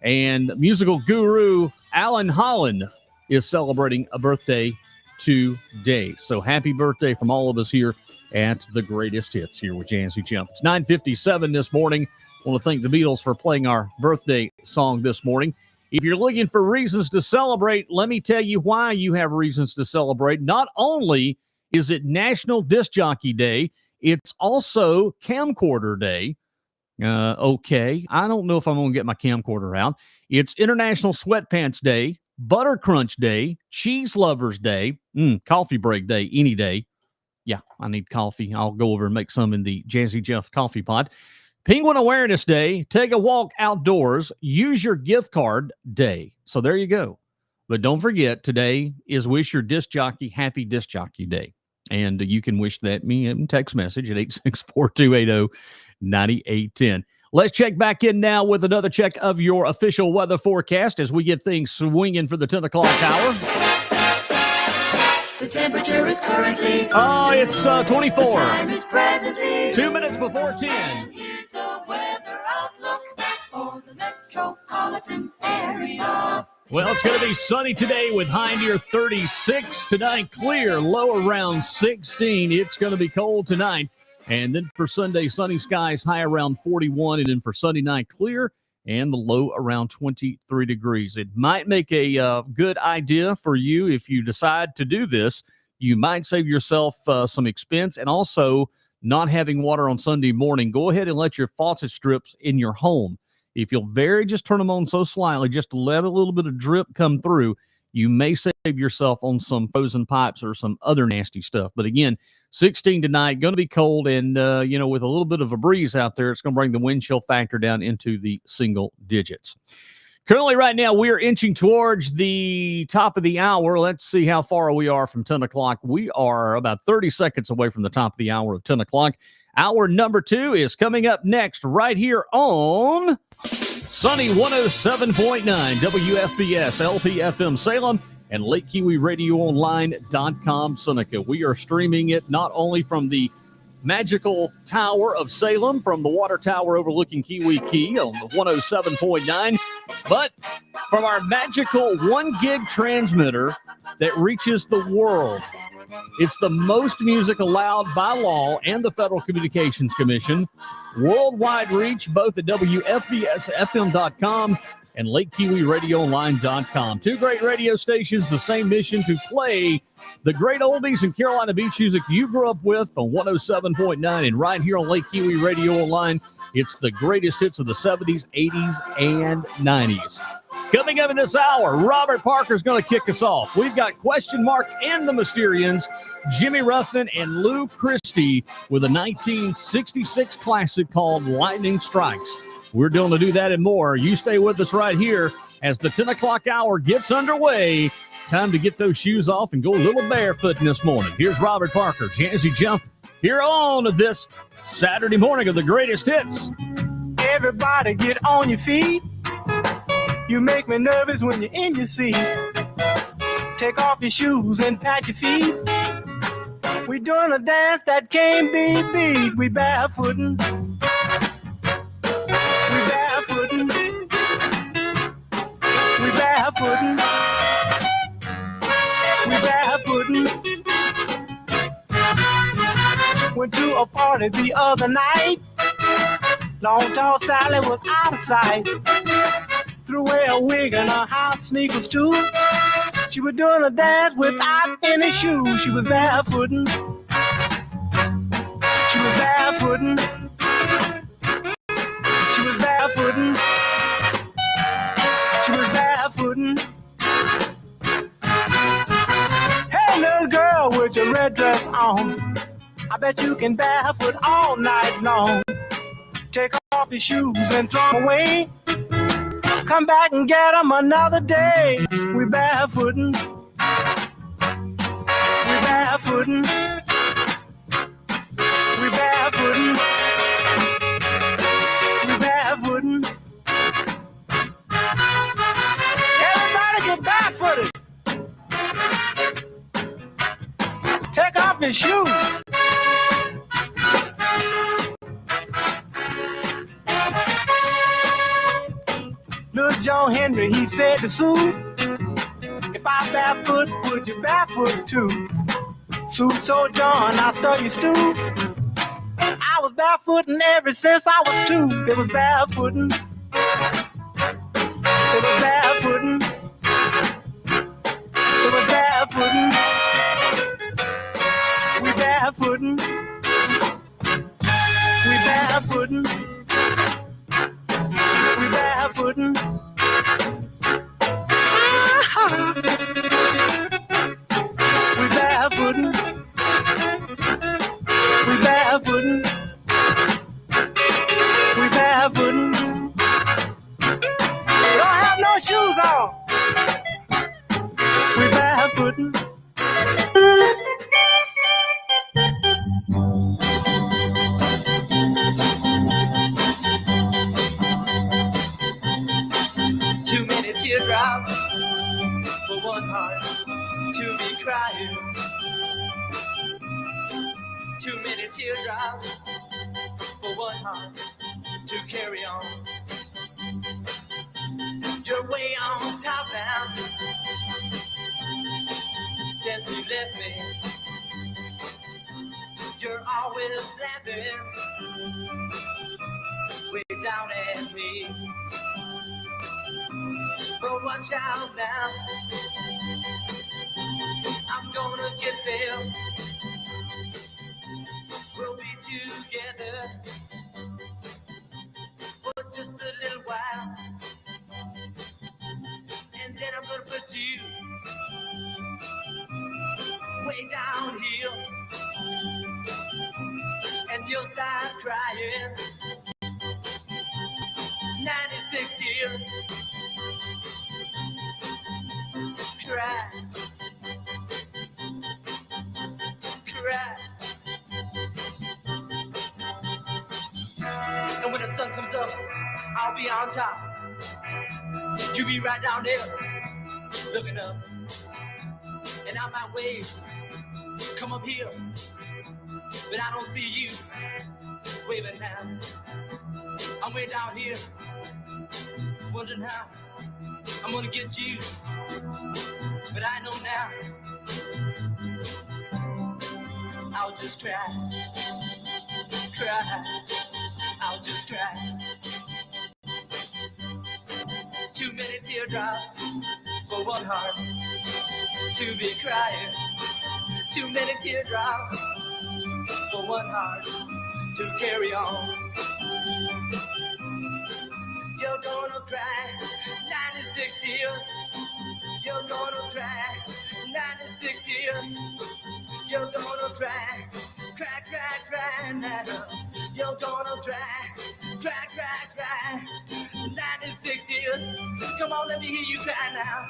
And musical guru Alan Holland is celebrating a birthday today. So happy birthday from all of us here at The Greatest Hits here with Jazzy Jeff. It's 9:57 this morning. I want to thank the Beatles for playing our birthday song this morning. If you're looking for reasons to celebrate, let me tell you why you have reasons to celebrate. Not only is it National Disc Jockey Day, it's also Camcorder Day. Okay, I don't know if I'm going to get my camcorder out. It's International Sweatpants Day, Butter Crunch Day, Cheese Lovers Day, Coffee Break Day, any day. Yeah, I need coffee. I'll go over and make some in the Jazzy Jeff coffee pot. Penguin Awareness Day, Take a Walk Outdoors, Use Your Gift Card Day. So there you go. But don't forget, today is Wish Your Disc Jockey Happy Disc Jockey Day. And you can wish that me a text message at 864-280-9810. Let's check back in now with another check of your official weather forecast as we get things swinging for the 10 o'clock hour. The temperature is currently... it's 24. The time is presently... 2 minutes before 10. And here's the weather outlook for the metropolitan area. Well, it's going to be sunny today with high near 36. Tonight, clear, low around 16. It's going to be cold tonight. And then for Sunday, sunny skies, high around 41. And then for Sunday night, clear and the low around 23 degrees. It might make a good idea for you if you decide to do this. You might save yourself some expense and also not having water on Sunday morning. Go ahead and let your faucet strips in your home. If you'll just turn them on so slightly, just to let a little bit of drip come through, you may save yourself on some frozen pipes or some other nasty stuff. But again, 16 tonight, going to be cold, and, with a little bit of a breeze out there, it's going to bring the wind chill factor down into the single digits. Currently, right now, we are inching towards the top of the hour. Let's see how far we are from 10 o'clock. We are about 30 seconds away from the top of the hour of 10 o'clock. Hour number 2 is coming up next right here on Sunny 107.9 WFBS LPFM Salem and Lake Keowee Radio Online.com Seneca. We are streaming it not only from the magical Tower of Salem, from the water tower overlooking Keowee Key on the 107.9, but from our magical 1 gig transmitter that reaches the world. It's the most music allowed by law and the Federal Communications Commission. Worldwide reach, both at WFBSFM.com and LakeKeeweeRadioOnline.com. 2 great radio stations, the same mission to play the great oldies and Carolina beach music you grew up with on 107.9. And right here on Lake Keowee Radio Online, it's the greatest hits of the 70s, 80s, and 90s. Coming up in this hour, Robert Parker's going to kick us off. We've got Question Mark and the Mysterians, Jimmy Ruffin and Lou Christie with a 1966 classic called Lightning Strikes. We're going to do that and more. You stay with us right here as the 10 o'clock hour gets underway. Time to get those shoes off and go a little barefoot this morning. Here's Robert Parker, Jazzy Jeff, here on this Saturday morning of the greatest hits. Everybody get on your feet. You make me nervous when you're in your seat. Take off your shoes and pat your feet. We doing a dance that can't be beat. We barefootin'. We barefootin'. We barefootin'. We barefootin'. Went to a party the other night. Long tall Sally was out of sight. Threw away a wig and her house sneakers too. She was doing a dance without any shoes. She was barefooting. She was barefooting. She was barefooting. She was barefooting. Hey, little girl with your red dress on, I bet you can barefoot all night long. Take off your shoes and throw them away. Come back and get them another day. We barefooting. We barefooting. We barefooting. We barefooting. Everybody get barefooted. Take off your shoes. Little John Henry, he said to Sue, if I barefoot, would you barefoot too? Sue told John, I stole your stew. I was barefooting ever since I was 2. It was barefooting. It was barefooting. It was barefooting. We barefooting. We barefooting. We barefooting. We barefooting. We barefooting. We barefooting. We don't have no shoes on. We barefooting. 'Too many teardrops for one heart to be crying. 'Too many teardrops for one heart to carry on. You're way on top now since you left me. You're always laughing way down at me. But watch out now, I'm gonna get there. We'll be together for just a little while, and then I'm gonna put you way down here, and you'll start crying. 96 tears. Cry, cry. And when the sun comes up, I'll be on top. You be right down there, looking up. And I might wave, come up here, but I don't see you waving now. I'm way down here, wondering how I'm gonna get you. But I know now, I'll just cry, cry, I'll just cry. Too many teardrops for one heart to be crying. Too many teardrops for one heart to carry on. You're gonna cry 96 tears. You're gonna cry 96 tears. You're gonna cry, cry, cry, cry now. You're gonna cry, cry, cry, cry 96 tears. Come on, let me hear you cry now.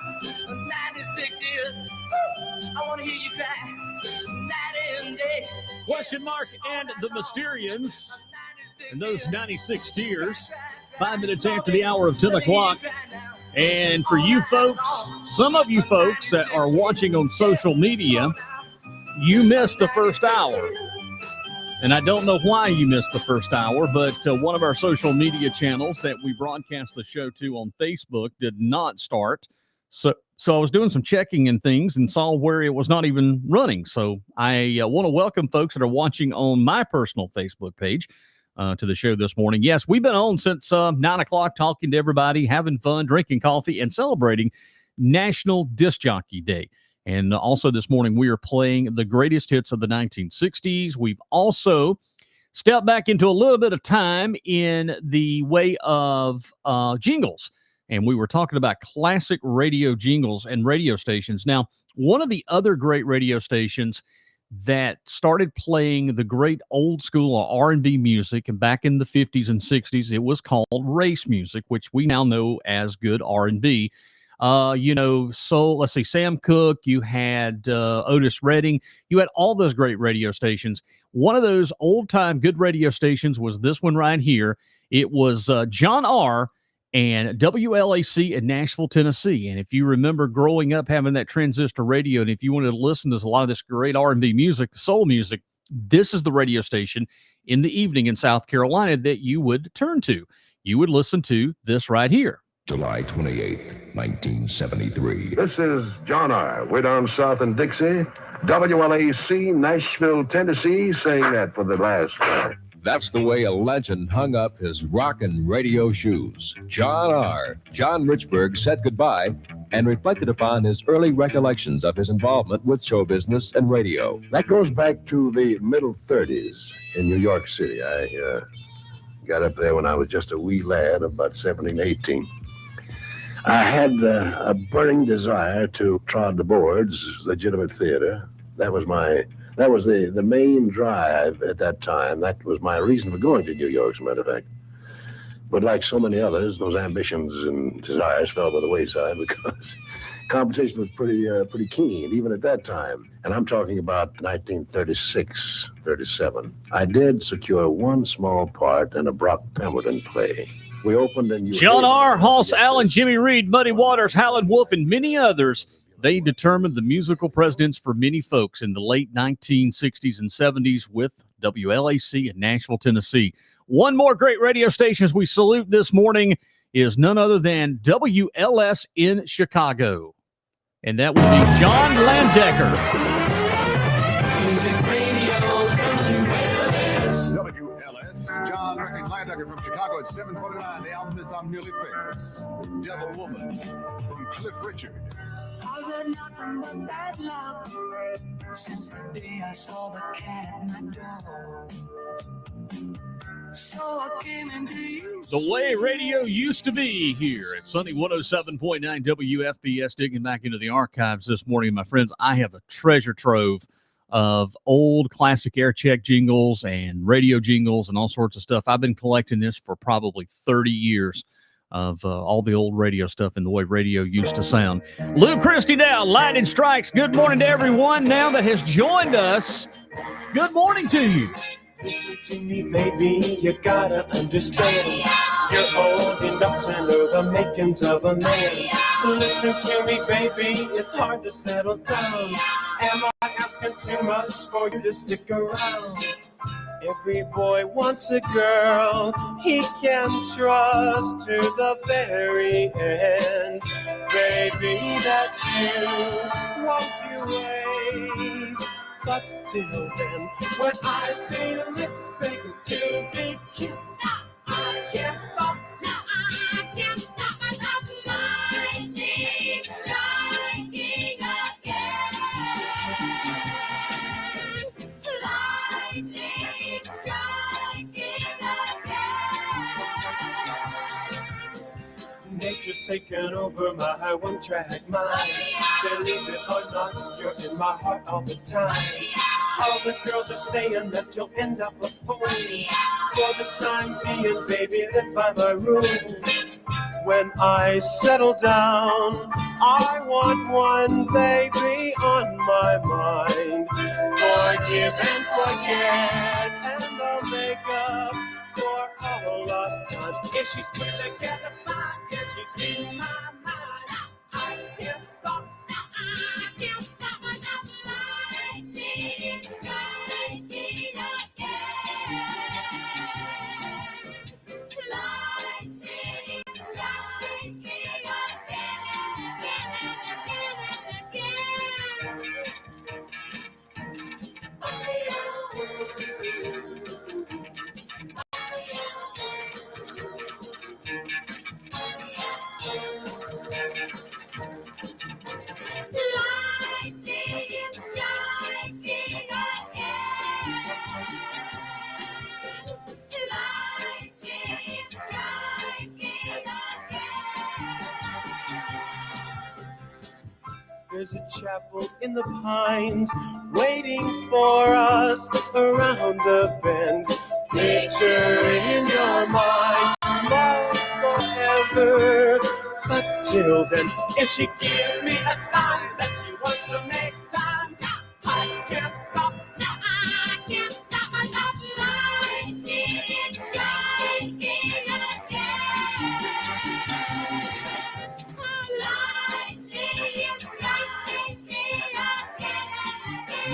96 tears. Woo! I wanna hear you cry night and day. Question mark and the Mysterians and those 96 tears. 5 minutes after the hour of 10 o'clock. And for you folks, some of you folks that are watching on social media, you missed the first hour. And I don't know why you missed the first hour, but one of our social media channels that we broadcast the show to on Facebook did not start. So I was doing some checking and things and saw where it was not even running. So I want to welcome folks that are watching on my personal Facebook page to the show this morning. Yes, we've been on since 9 o'clock talking to everybody, having fun, drinking coffee, and celebrating National Disc Jockey Day. And also this morning, we are playing the greatest hits of the 1960s. We've also stepped back into a little bit of time in the way of jingles. And we were talking about classic radio jingles and radio stations. Now, one of the other great radio stations that started playing the great old school R&B music, and back in the 50s and 60s, it was called race music, which we now know as good R&B. So let's see, Sam Cooke, you had Otis Redding, you had all those great radio stations. One of those old-time good radio stations was this one right here. It was John R. and WLAC in Nashville, Tennessee. And if you remember growing up having that transistor radio, and if you wanted to listen to a lot of this great R&B music, soul music, this is the radio station in the evening in South Carolina that you would turn to. You would listen to this right here. July 28th, 1973. This is John R. Way down south in Dixie, WLAC, Nashville, Tennessee, saying that for the last time. That's the way a legend hung up his rockin' radio shoes. John R. John Richburg said goodbye and reflected upon his early recollections of his involvement with show business and radio. That goes back to the middle 30s in New York City. I got up there when I was just a wee lad of about 17, 18. I had a burning desire to trod the boards, legitimate theater. That was the main drive at that time. That was my reason for going to New York, as a matter of fact. But like so many others, those ambitions and desires fell by the wayside because competition was pretty keen, even at that time. And I'm talking about 1936, 37. I did secure one small part in a Brock Pemberton play. We opened in John R., Hoss Allen, Jimmy Reed, Muddy Waters, Howlin' Wolf, and many others. They determined the musical presidents for many folks in the late 1960s and 70s with WLAC in Nashville, Tennessee. One more great radio station as we salute this morning is none other than WLS in Chicago. And that would be John Landecker. John Landecker from Chicago at 7:49. The album is I'm Nearly Famous. Devil Woman from Cliff Richard. I read nothing but bad luck since the day I saw the cat in the door. So I came into you. The way radio used to be here at Sunny 107.9 WFBS. Digging back into the archives this morning, my friends, I have a treasure trove of old classic air check jingles and radio jingles and all sorts of stuff. I've been collecting this for probably 30 years of all the old radio stuff and the way radio used to sound. Lou Christie now, Lightning Strikes. Good morning to everyone now that has joined us. Good morning to you. Listen to me, baby, you gotta understand. You're old enough to know the makings of a man. Listen to me, baby, it's hard to settle down. Am I asking too much for you to stick around? Every boy wants a girl he can trust to the very end. Baby, that's you, walk you away. But till then, when I see your lips begging to be kissed, I can't stop. No, I can't stop myself. Lightning striking again. Lightning striking again. Nature's taken over my one-track mind. Believe it or not, you're in my heart all the time. All the girls are saying that you'll end up a fool. For the time being, baby, live by my rules. When I settle down, I want one baby on my mind. Forgive and forget, and I'll make up for our lost time. If she's put together fine, if she's in my mind, I can't stop. I can't stop myself. Lightning striking again. Lightning striking again. There's a chapel in the pines waiting for us around the bend. Picture in your mind, love forever. But till then, if she gives me a sign that she wants to make time, stop. I can't stop. Stop. I can't stop myself. Lightning is striking again.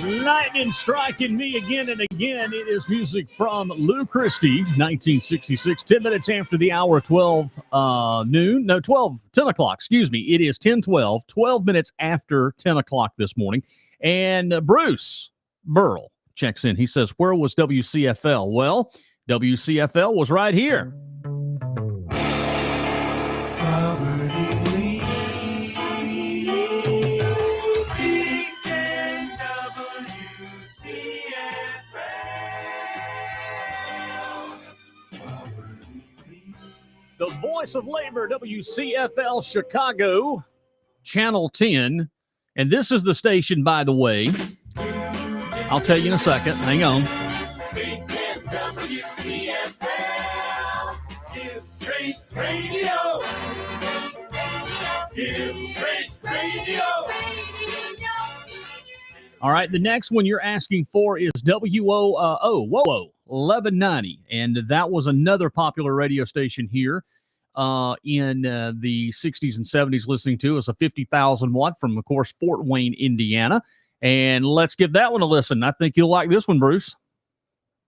Lightning striking me again and again. It is music from Lou Christie, 1966, 10 minutes after the hour, 10 o'clock, excuse me. It is 10:12, 12 minutes after 10 o'clock this morning. And Bruce Burrell checks in. He says, where was WCFL? Well, WCFL was right here. The voice of labor, WCFL Chicago, Channel 10. And this is the station, by the way. I'll tell you in a second. Hang on. WCFL, give straight radio. Give straight radio. All right, the next one you're asking for is WOO 1190, and that was another popular radio station here in the 60s and 70s listening to. It's a 50,000 watt from, of course, Fort Wayne, Indiana. And let's give that one a listen. I think you'll like this one, Bruce.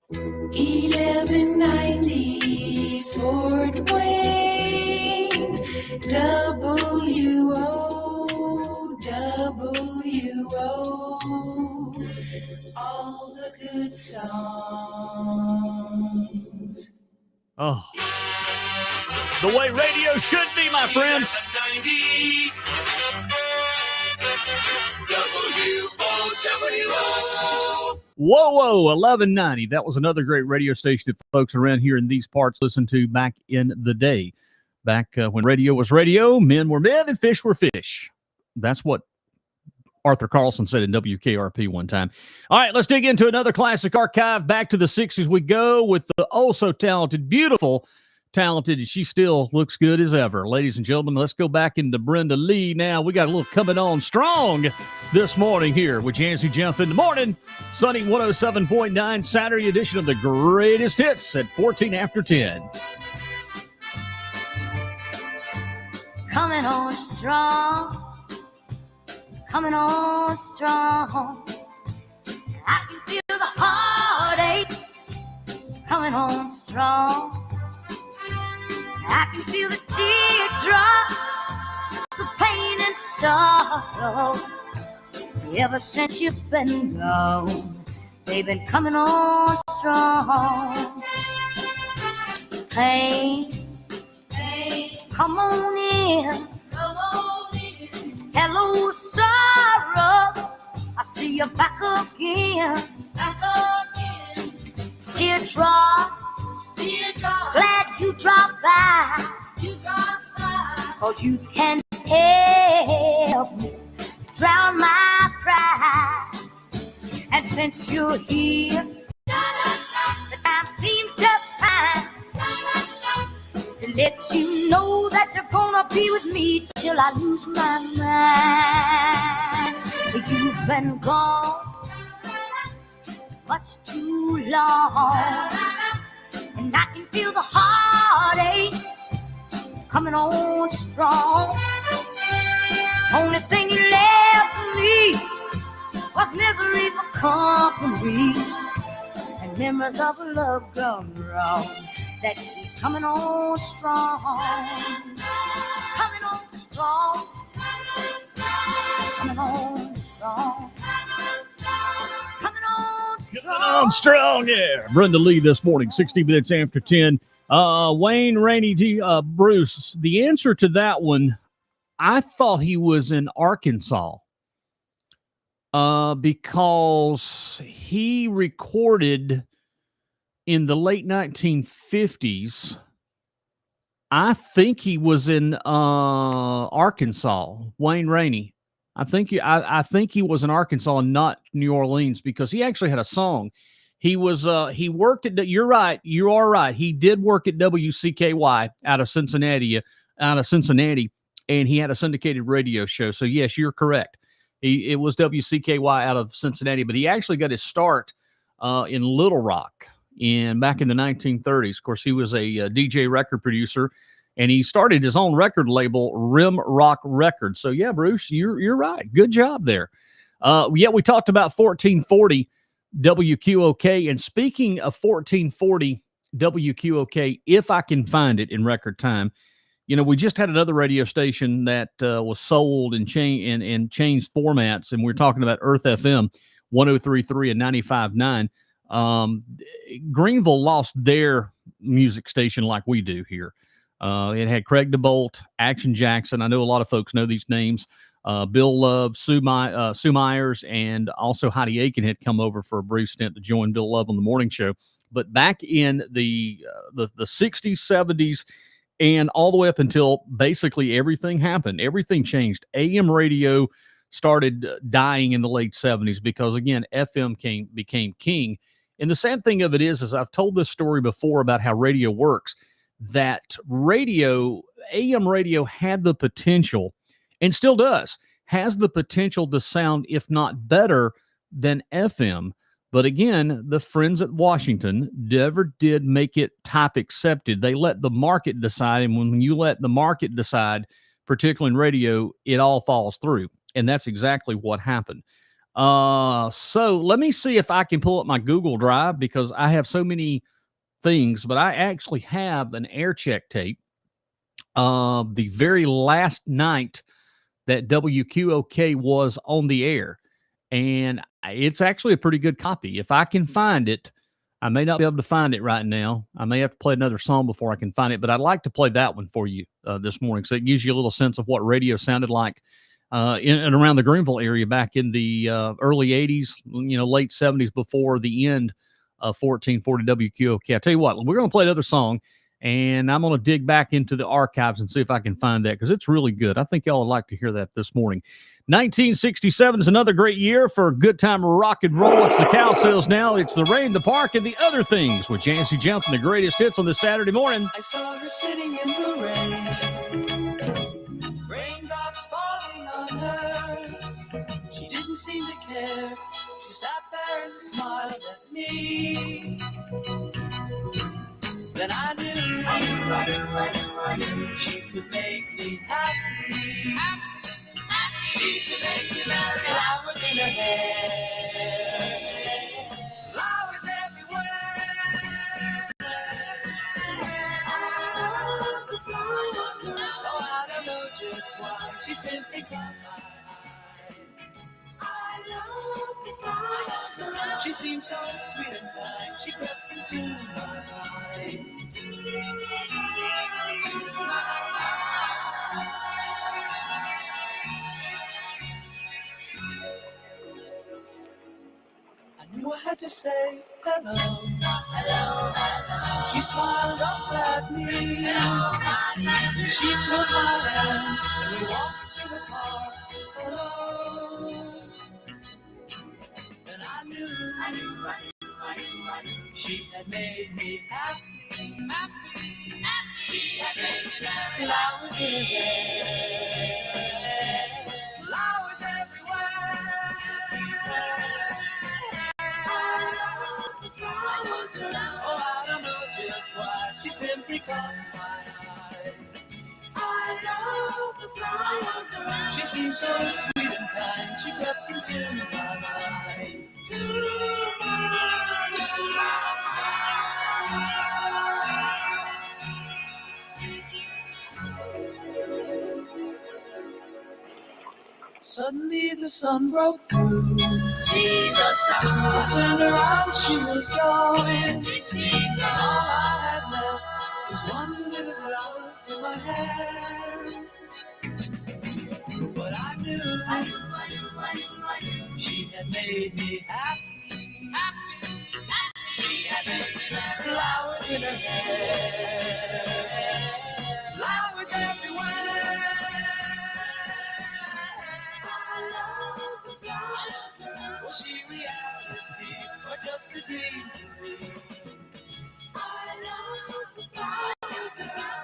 1190 Fort Wayne, WO, all the good songs. Oh, the way radio should be, my friends. Whoa, 1190. That was another great radio station that folks around here in these parts listened to back in the day. Back when radio was radio, men were men and fish were fish. That's what Arthur Carlson said in WKRP one time. All right, let's dig into another classic archive. Back to the 60s we go with the oh-so-talented, beautiful, talented. She still looks good as ever. Ladies and gentlemen, let's go back into Brenda Lee now. We got a little coming on strong this morning here with Jazzy Jeff in the morning. Sunny 107.9, Saturday edition of the greatest hits at 14 after 10. Coming on strong. Coming on strong. I can feel the heartaches coming on strong. I can feel the teardrops, the pain and sorrow. Ever since you've been gone, they've been coming on strong. Pain, come on in. Hello, sorrow. I see you back again. Teardrops. Glad you dropped by. 'Cause you can help me drown my pride. And since you're here, the time seems just fine to let you know that you're gonna be with me till I lose my mind. You've been gone much too long, and I can feel the heartaches coming on strong. Only thing you left me was misery for company, and memories of a love gone wrong that keep coming on strong. Coming on strong. Coming on strong. Coming on strong. Coming on strong, yeah. Brenda Lee this morning, 60 minutes after 10. Wayne Rainey, Bruce, the answer to that one, I thought he was in Arkansas because he recorded in the late 1950s. I think he was in Arkansas, Wayne Rainey. I think he was in Arkansas, not New Orleans, because he actually had a song. He worked at. You're right. You are right. He did work at WCKY out of Cincinnati, and he had a syndicated radio show. So yes, you're correct. It was WCKY out of Cincinnati, but he actually got his start in Little Rock back in the 1930s. Of course, he was a DJ record producer, and he started his own record label, Rim Rock Records. So yeah, Bruce, you're right. Good job there. We talked about 1440 WQOK, and speaking of 1440 WQOK, if I can find it in record time, we just had another radio station that was sold and changed formats, and we're talking about Earth FM 103.3 and 95.9. Greenville lost their music station like we do here. It had Craig DeBolt, Action Jackson. I know a lot of folks know these names. Bill Love, Sue Myers, and also Heidi Aiken had come over for a brief stint to join Bill Love on the morning show. But back in the 60s, 70s, and all the way up until basically everything happened, everything changed. AM radio started dying in the late 70s because, again, FM became king. And the sad thing of it is I've told this story before about how radio works, that AM radio had the potential, and still has the potential to sound, if not better than FM. But again, the friends at Washington never did make it type accepted. They let the market decide. And when you let the market decide, particularly in radio, it all falls through. And that's exactly what happened. So let me see if I can pull up my Google Drive, because I have so many things, but I actually have an air check tape of the very last night that WQOK was on the air. And it's actually a pretty good copy. If I can find it, I may not be able to find it right now. I may have to play another song before I can find it, but I'd like to play that one for you this morning, so it gives you a little sense of what radio sounded like in and around the Greenville area back in the early 80s, late 70s, before the end of 1440 WQOK. I tell you what, we're going to play another song, and I'm going to dig back into the archives and see if I can find that, because it's really good. I think y'all would like to hear that this morning. 1967 is another great year for good time rock and roll. It's the Cow Sales now. It's the Rain, the Park, and the Other Things with Jazzy Jeff and the greatest hits on this Saturday morning. I saw her sitting in the rain, raindrops falling on her. She didn't seem to care. She sat there and smiled at me. Then I knew she could make me happy. She could make me merry. Flowers in her hair, flowers everywhere. Oh, I don't know just why. She simply caught my eye. She seemed so sweet and kind. She crept into my mind. I knew I had to say hello. Hello, hello. She smiled up at me. Hello, and she took my hand and we walked through the park alone. And I knew she had made me happy. She had made me happy. Flowers in her hair, flowers everywhere. Oh, I don't know just why. She simply caught my eye. I love the flower. She seemed so sweet and kind. She crept into my mind. Suddenly the sun broke through. See the sun. I turned around, she was gone. Where did she go? All I had left was one little flower in my hand. But I knew she had made me happy. She had made me happy. Flowers in her hair, flowers everywhere.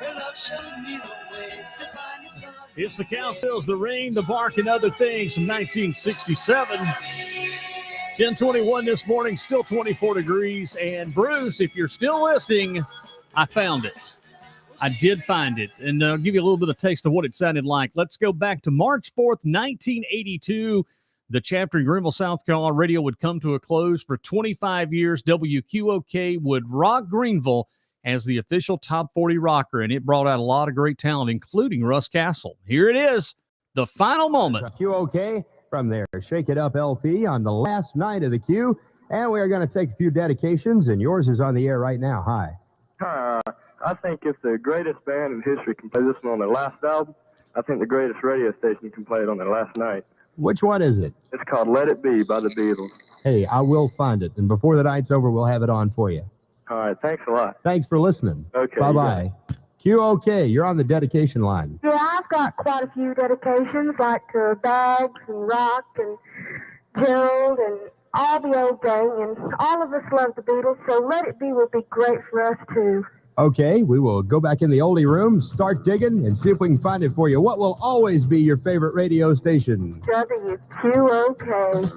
Her love showed me the way to find the sun. It's the Cowsills, the Rain, the Bark, and Other Things from 1967. 10:21 this morning, still 24 degrees. And Bruce, if you're still listening, I found it. I did find it, and I'll give you a little bit of taste of what it sounded like. Let's go back to March 4th, 1982. The chapter in Greenville, South Carolina radio would come to a close. For 25 years, WQOK would rock Greenville as the official top 40 rocker, and it brought out a lot of great talent, including Russ Castle. Here it is, the final moment. QOK from their Shake It Up LP on the last night of the Q, and we are going to take a few dedications, and yours is on the air right now. Hi. I think if the greatest band in history can play this one on their last album, I think the greatest radio station can play it on their last night. Which one is it? It's called Let It Be by the Beatles. Hey, I will find it, and before the night's over, we'll have it on for you. All right, thanks a lot. Thanks for listening. Okay. Bye-bye. QOK, you're on the dedication line. Yeah, I've got quite a few dedications, like Bags and Rock and Gerald and all the old gang, and all of us love the Beatles, so Let It Be will be great for us, too. Okay, we will go back in the oldie room, start digging, and see if we can find it for you. What will always be your favorite radio station? WQOK.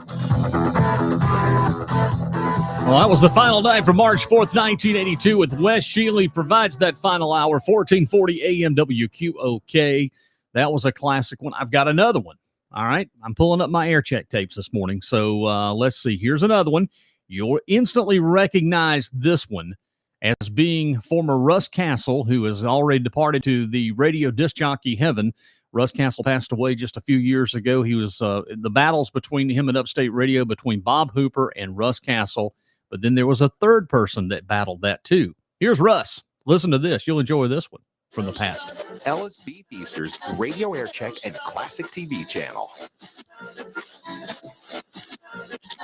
Well, that was the final night for March 4th, 1982, with Wes Shealy provides that final hour, 1440 AM WQOK. That was a classic one. I've got another one. All right, I'm pulling up my air check tapes this morning, so let's see. Here's another one. You'll instantly recognize this one as being former Russ Castle, who has already departed to the radio disc jockey heaven. Russ Castle passed away just a few years ago. He was the battles between him and Upstate Radio, between Bob Hooper and Russ Castle. But then there was a third person that battled that too. Here's Russ. Listen to this. You'll enjoy this one from the past. Ellis Beef Easters Radio Air Check and Classic TV channel.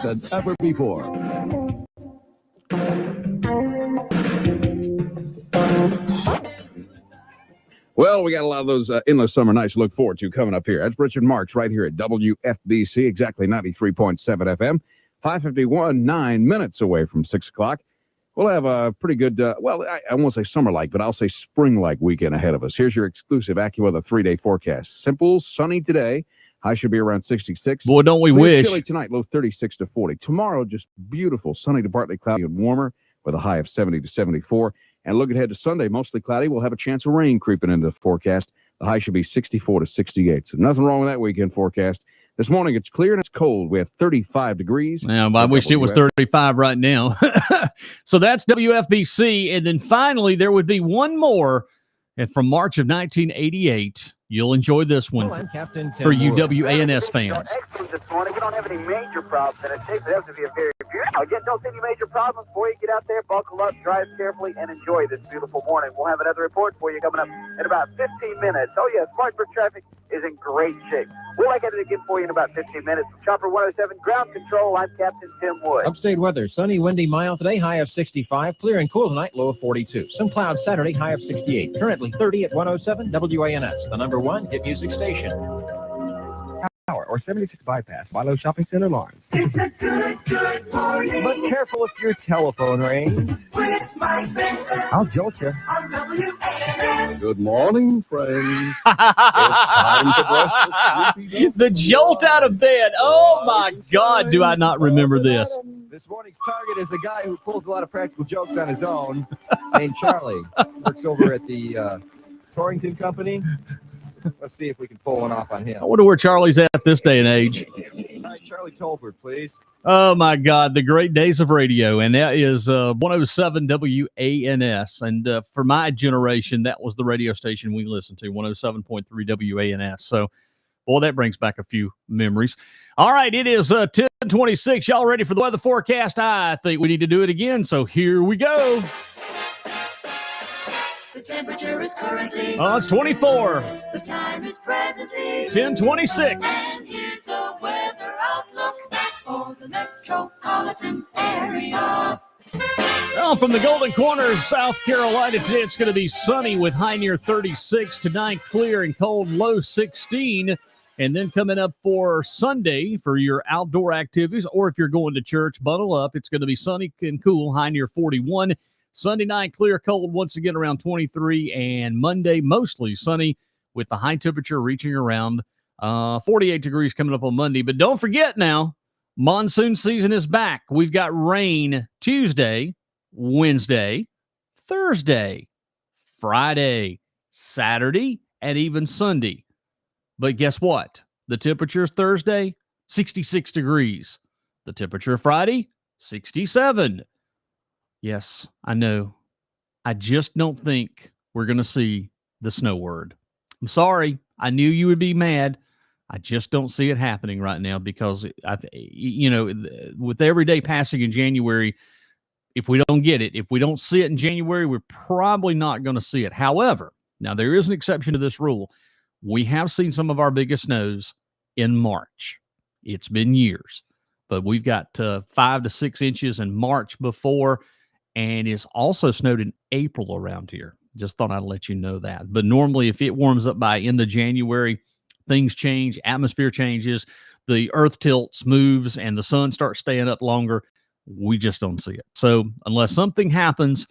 Than ever before. Well, we got a lot of those endless summer nights to look forward to coming up here. That's Richard Marks right here at WFBC, exactly 93.7 FM, 5:51, 9 minutes away from 6 o'clock. We'll have a pretty good, I won't say summer-like, but I'll say spring-like weekend ahead of us. Here's your exclusive AccuWeather 3-day forecast. Simple, sunny today. High should be around 66. Boy, don't we wish. Chilly tonight, low 36 to 40. Tomorrow, just beautiful, sunny to partly cloudy and warmer with a high of 70 to 74. And look ahead to Sunday, mostly cloudy. We'll have a chance of rain creeping into the forecast. The high should be 64 to 68. So nothing wrong with that weekend forecast. This morning, it's clear and it's cold. We have 35 degrees. Yeah, I wish it was 35 right now. So that's WFBC. And then finally, there would be one more. And from March of 1988, you'll enjoy this one for you WANS fans. Excellent this morning. We don't have any major problems in it. Shapes it up to be a very beautiful. Again, don't see any major problems before you get out there. Buckle up, drive carefully, and enjoy this beautiful morning. We'll have another report for you coming up in about 15 minutes. Oh, yes, Spartanburg traffic is in great shape. We'll look at it again for you in about 15 minutes. Chopper 107, ground control. I'm Captain Tim Wood. Upstate weather, sunny, windy, mild today, high of 65. Clear and cool tonight, low of 42. Some clouds Saturday, high of 68. Currently 30 at 107 WANS, the number one hit music station. Or 76 bypass, Milo Shopping Center, Lawrence. It's a good morning. But careful if your telephone rings. With Mike Benson I'll jolt you. on WANS. Good morning, friends. It's time to brush the sleepy The jolt out of bed. Oh, my God, do I not remember this. This morning's target is a guy who pulls a lot of practical jokes on his own, named Charlie. Works over at the Torrington Company. Let's see if we can pull one off on him. I wonder where Charlie's at this day and age. All right, Charlie Tolford, please. Oh, my God, the great days of radio. And that is 107 WANS. And for my generation, that was the radio station we listened to, 107.3 WANS. So, boy, that brings back a few memories. All right, it is 10:26. Y'all ready for the weather forecast? I think we need to do it again. So here we go. The temperature is currently It's 24. The time is presently 10:26. And here's the weather outlook for the metropolitan area. Well, from the Golden Corners, South Carolina, today it's going to be sunny with high near 36. Tonight, clear and cold, low 16. And then coming up for Sunday for your outdoor activities, or if you're going to church, bundle up. It's going to be sunny and cool, high near 41. Sunday night, clear cold once again around 23, and Monday, mostly sunny with the high temperature reaching around 48 degrees coming up on Monday. But don't forget now, monsoon season is back. We've got rain Tuesday, Wednesday, Thursday, Friday, Saturday, and even Sunday. But guess what? The temperature Thursday, 66 degrees. The temperature Friday, 67. Yes, I know. I just don't think we're going to see the snow word. I'm sorry. I knew you would be mad. I just don't see it happening right now because, with every day passing in January, if we don't get it, if we don't see it in January, we're probably not going to see it. However, now there is an exception to this rule. We have seen some of our biggest snows in March. It's been years, but we've got 5 to 6 inches in March before, and it's also snowed in April around here. Just thought I'd let you know that. But normally, if it warms up by end of January, things change, atmosphere changes, the earth tilts, moves, and the sun starts staying up longer. We just don't see it. So unless something happens,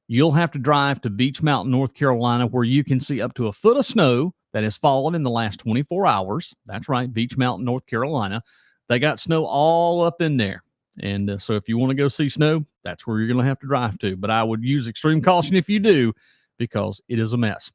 you'll have to drive to Beech Mountain, North Carolina, where you can see up to a foot of snow that has fallen in the last 24 hours. That's right, Beech Mountain, North Carolina. They got snow all up in there. And so if you want to go see snow, that's where you're going to have to drive to. But I would use extreme caution if you do, because it is a mess.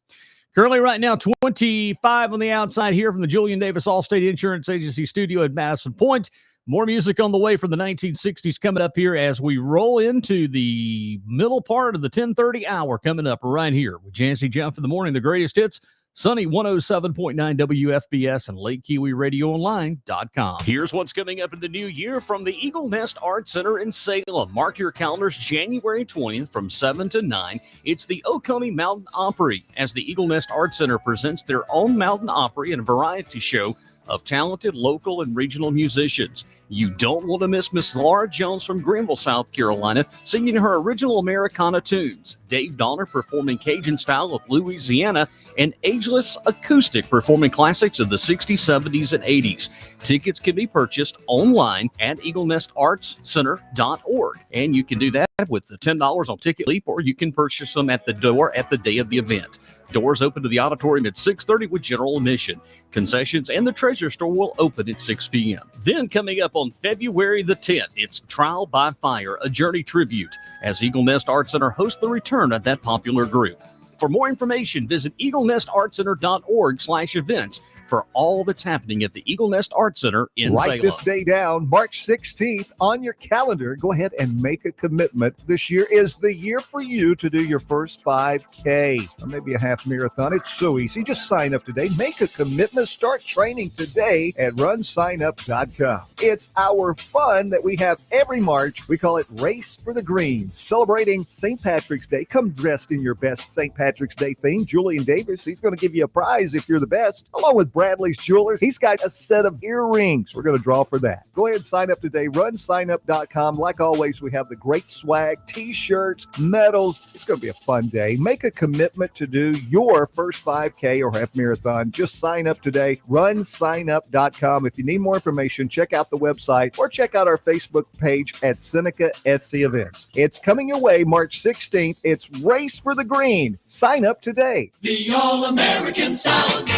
Currently right now, 25 on the outside here from the Julian Davis Allstate Insurance Agency studio at Madison Point. More music on the way from the 1960s coming up here as we roll into the middle part of the 10:30 hour coming up right here with Jazzy Jeff in the morning. The greatest hits, Sunny 107.9 WFBS and LakeKeowee.com. Here's what's coming up in the new year from the Eagle Nest Art Center in Salem. Mark your calendars January 20th from 7 to 9. It's the Oconee Mountain Opry as the Eagle Nest Art Center presents their own mountain opry and variety show of talented local and regional musicians. You don't want to miss Miss Laura Jones from Greenville, South Carolina, singing her original Americana tunes. Dave Donner performing Cajun style of Louisiana, and Ageless Acoustic performing classics of the 60s, 70s, and 80s. Tickets can be purchased online at EagleNestArtsCenter.org, and you can do that with the $10 on Ticket Leap, or you can purchase them at the door at the day of the event. Doors open to the auditorium at 6:30 with general admission. Concessions and the treasure store will open at 6 p.m. Then coming up on February the 10th, it's Trial by Fire, a Journey tribute, as Eagle Nest Art Center hosts the return of that popular group. For more information, visit EagleNestArtCenter.org/events for all that's happening at the Eagle Nest Art Center in Salem. Write this day down, March 16th on your calendar. Go ahead and make a commitment. This year is the year for you to do your first 5K or maybe a half marathon. It's so easy. Just sign up today. Make a commitment. Start training today at runsignup.com. It's our fun that we have every March. We call it Race for the Green, celebrating St. Patrick's Day. Come dressed in your best St. Patrick's Day theme. Julian Davis, he's going to give you a prize if you're the best, along with Bradley's Jewelers. He's got a set of earrings. We're going to draw for that. Go ahead and sign up today. RunSignup.com. Like always, we have the great swag, T-shirts, medals. It's going to be a fun day. Make a commitment to do your first 5K or half marathon. Just sign up today. RunSignup.com. If you need more information, check out the website or check out our Facebook page at Seneca SC Events. It's coming your way March 16th. It's Race for the Green. Sign up today. The All-American Sound.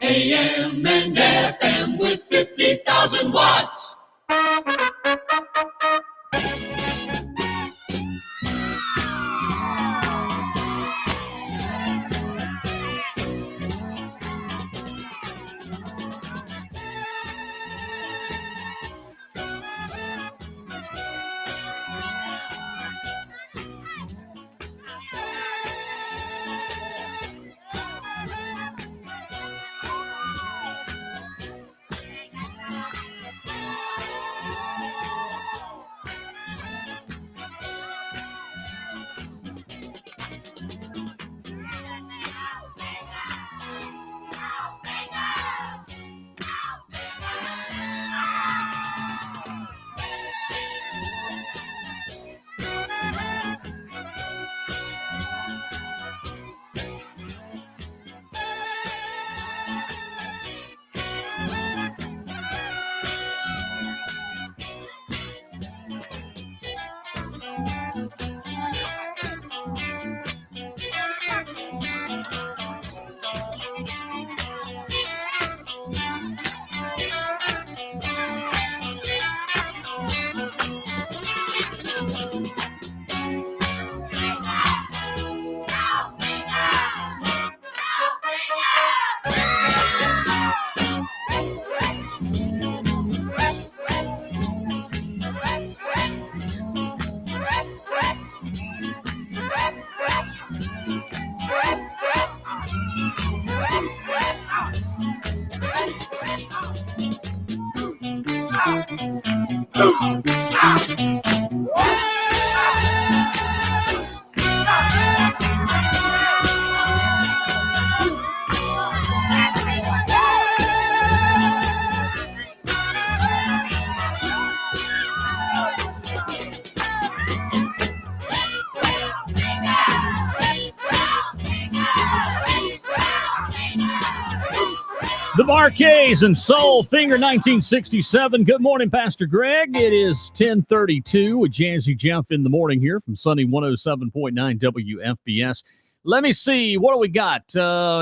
AM and FM with 50,000 watts. The Marquez and Soul Finger 1967. Good morning, Pastor Greg. It is 10:32 with Jazzy Jeff in the morning here from Sunny 107.9 WFBS. Let me see. What do we got?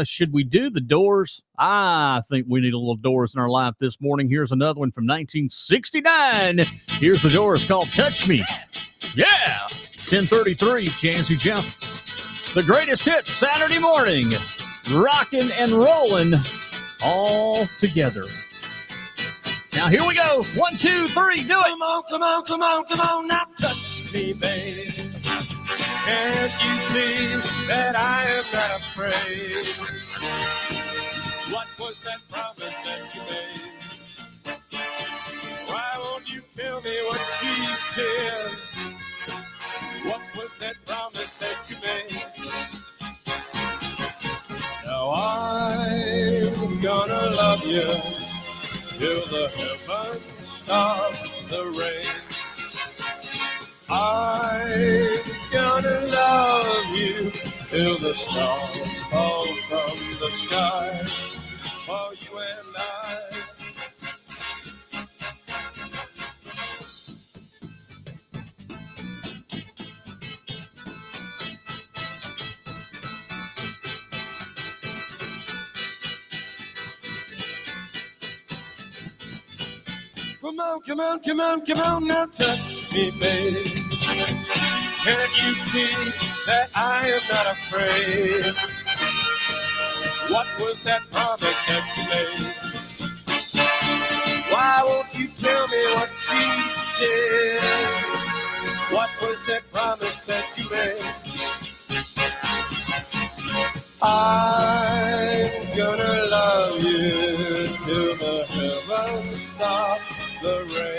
Should we do the Doors? I think we need a little Doors in our life this morning. Here's another one from 1969. Here's the Doors called Touch Me. Yeah. 10:33, Jazzy Jeff. The greatest hits Saturday morning. Rocking and rolling all together. Now here we go. 1, 2, 3, do it. Come on, come on, come on, come on. Now touch me, babe. Can't you see that I am not afraid? What was that promise that you made? Why won't you tell me what she said? What was that promise that you made? Now I'm gonna love you till the heavens stop the rain. I'm gonna love you till the stars fall from the sky for you and I. Come on, come on, come on, come on, now touch me, babe. Can't you see that I am not afraid? What was that promise that you made? Why won't you tell me what she said? What was that promise that you made? I'm gonna love you till the heavens stop the rain.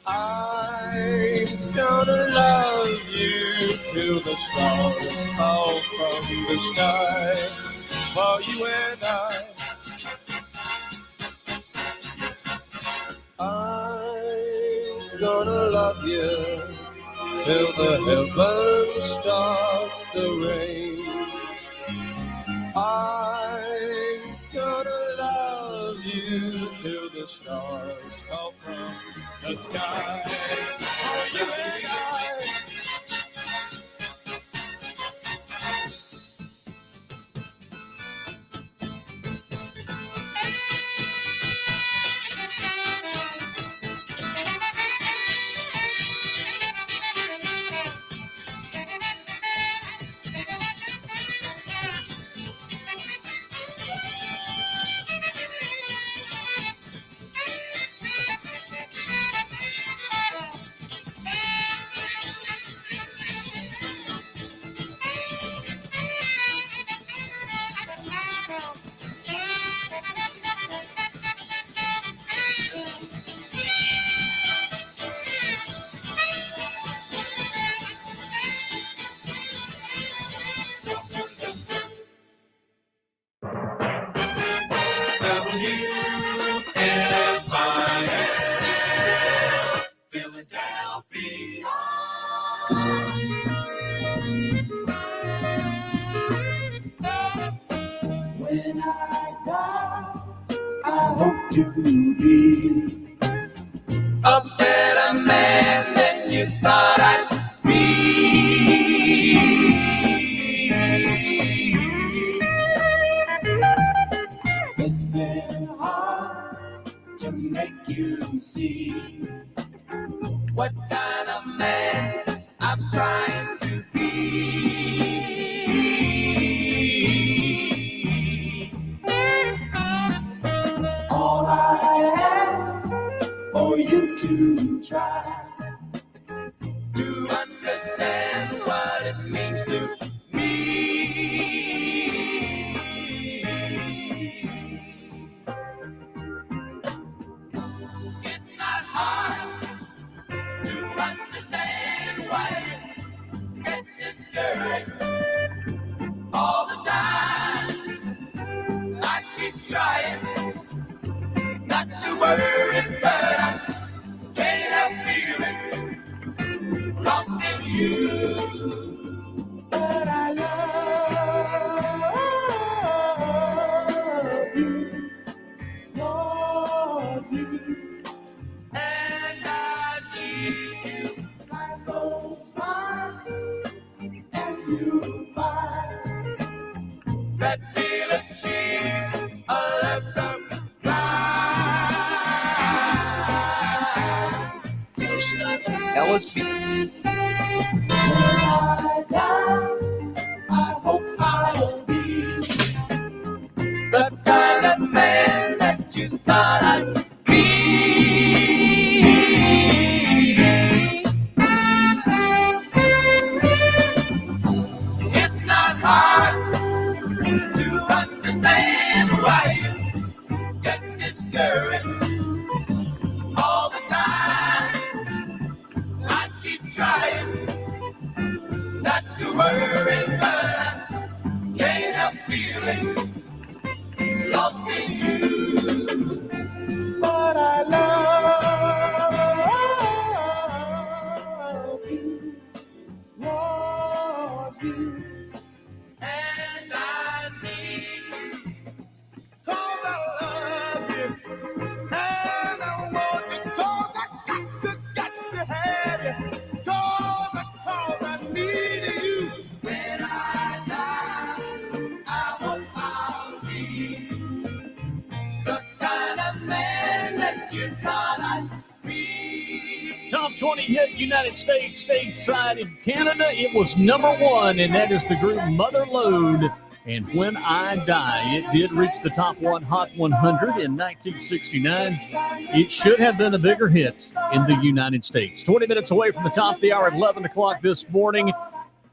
I'm gonna love you till the stars fall from the sky for you and I. I'm gonna love you till the heavens stop the rain. I'm gonna love you till the stars fall from the sky for you and I. When I die, I hope to be a better man than you thought I'd be. It's been hard to make you see what kind of man I'm trying to be. All I ask for you to try to understand what it means to me. It's not hard to understand why you get discouraged all the time. I keep trying not to worry, but I can't help feeling that will achieve a love sublime. LSP. I hope I'll be the kind of man that you thought I'd be. It's not hard to understand why you get discouraged all the time. I keep trying not to worry, but I can't help feeling lost in you. But I love you, want you, and I need you. 'Cause I love you, and I want you. 'Cause I got to have you. 'Cause I need you. When I die, I hope I'll be the kind of man that you thought I'd be. Top 20 hit United States stateside in Canada. It was number 1, and that is the group Mother Lode. And When I Die, it did reach the top 1 Hot 100 in 1969. It should have been a bigger hit in the United States. 20 minutes away from the top of the hour at 11 o'clock this morning.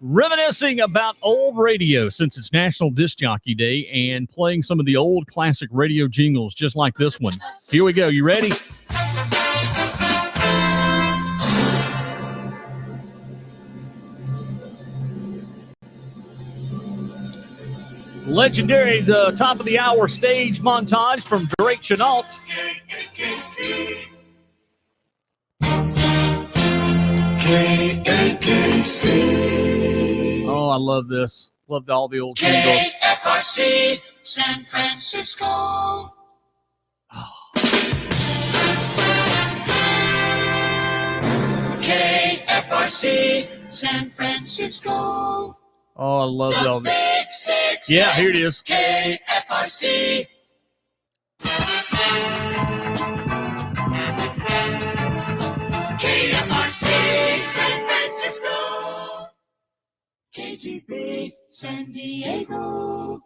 Reminiscing about old radio since it's National Disc Jockey Day and playing some of the old classic radio jingles just like this one. Here we go. You ready? Legendary, the top of the hour stage montage from Drake Chenault. KAKC. Oh, I love this. Loved all the old jingles. KFRC, San Francisco. KFRC, San Francisco. Oh, I love all Big that. Six. Yeah, here it is. KFRC. KFRC, San Francisco. KGB, San Diego.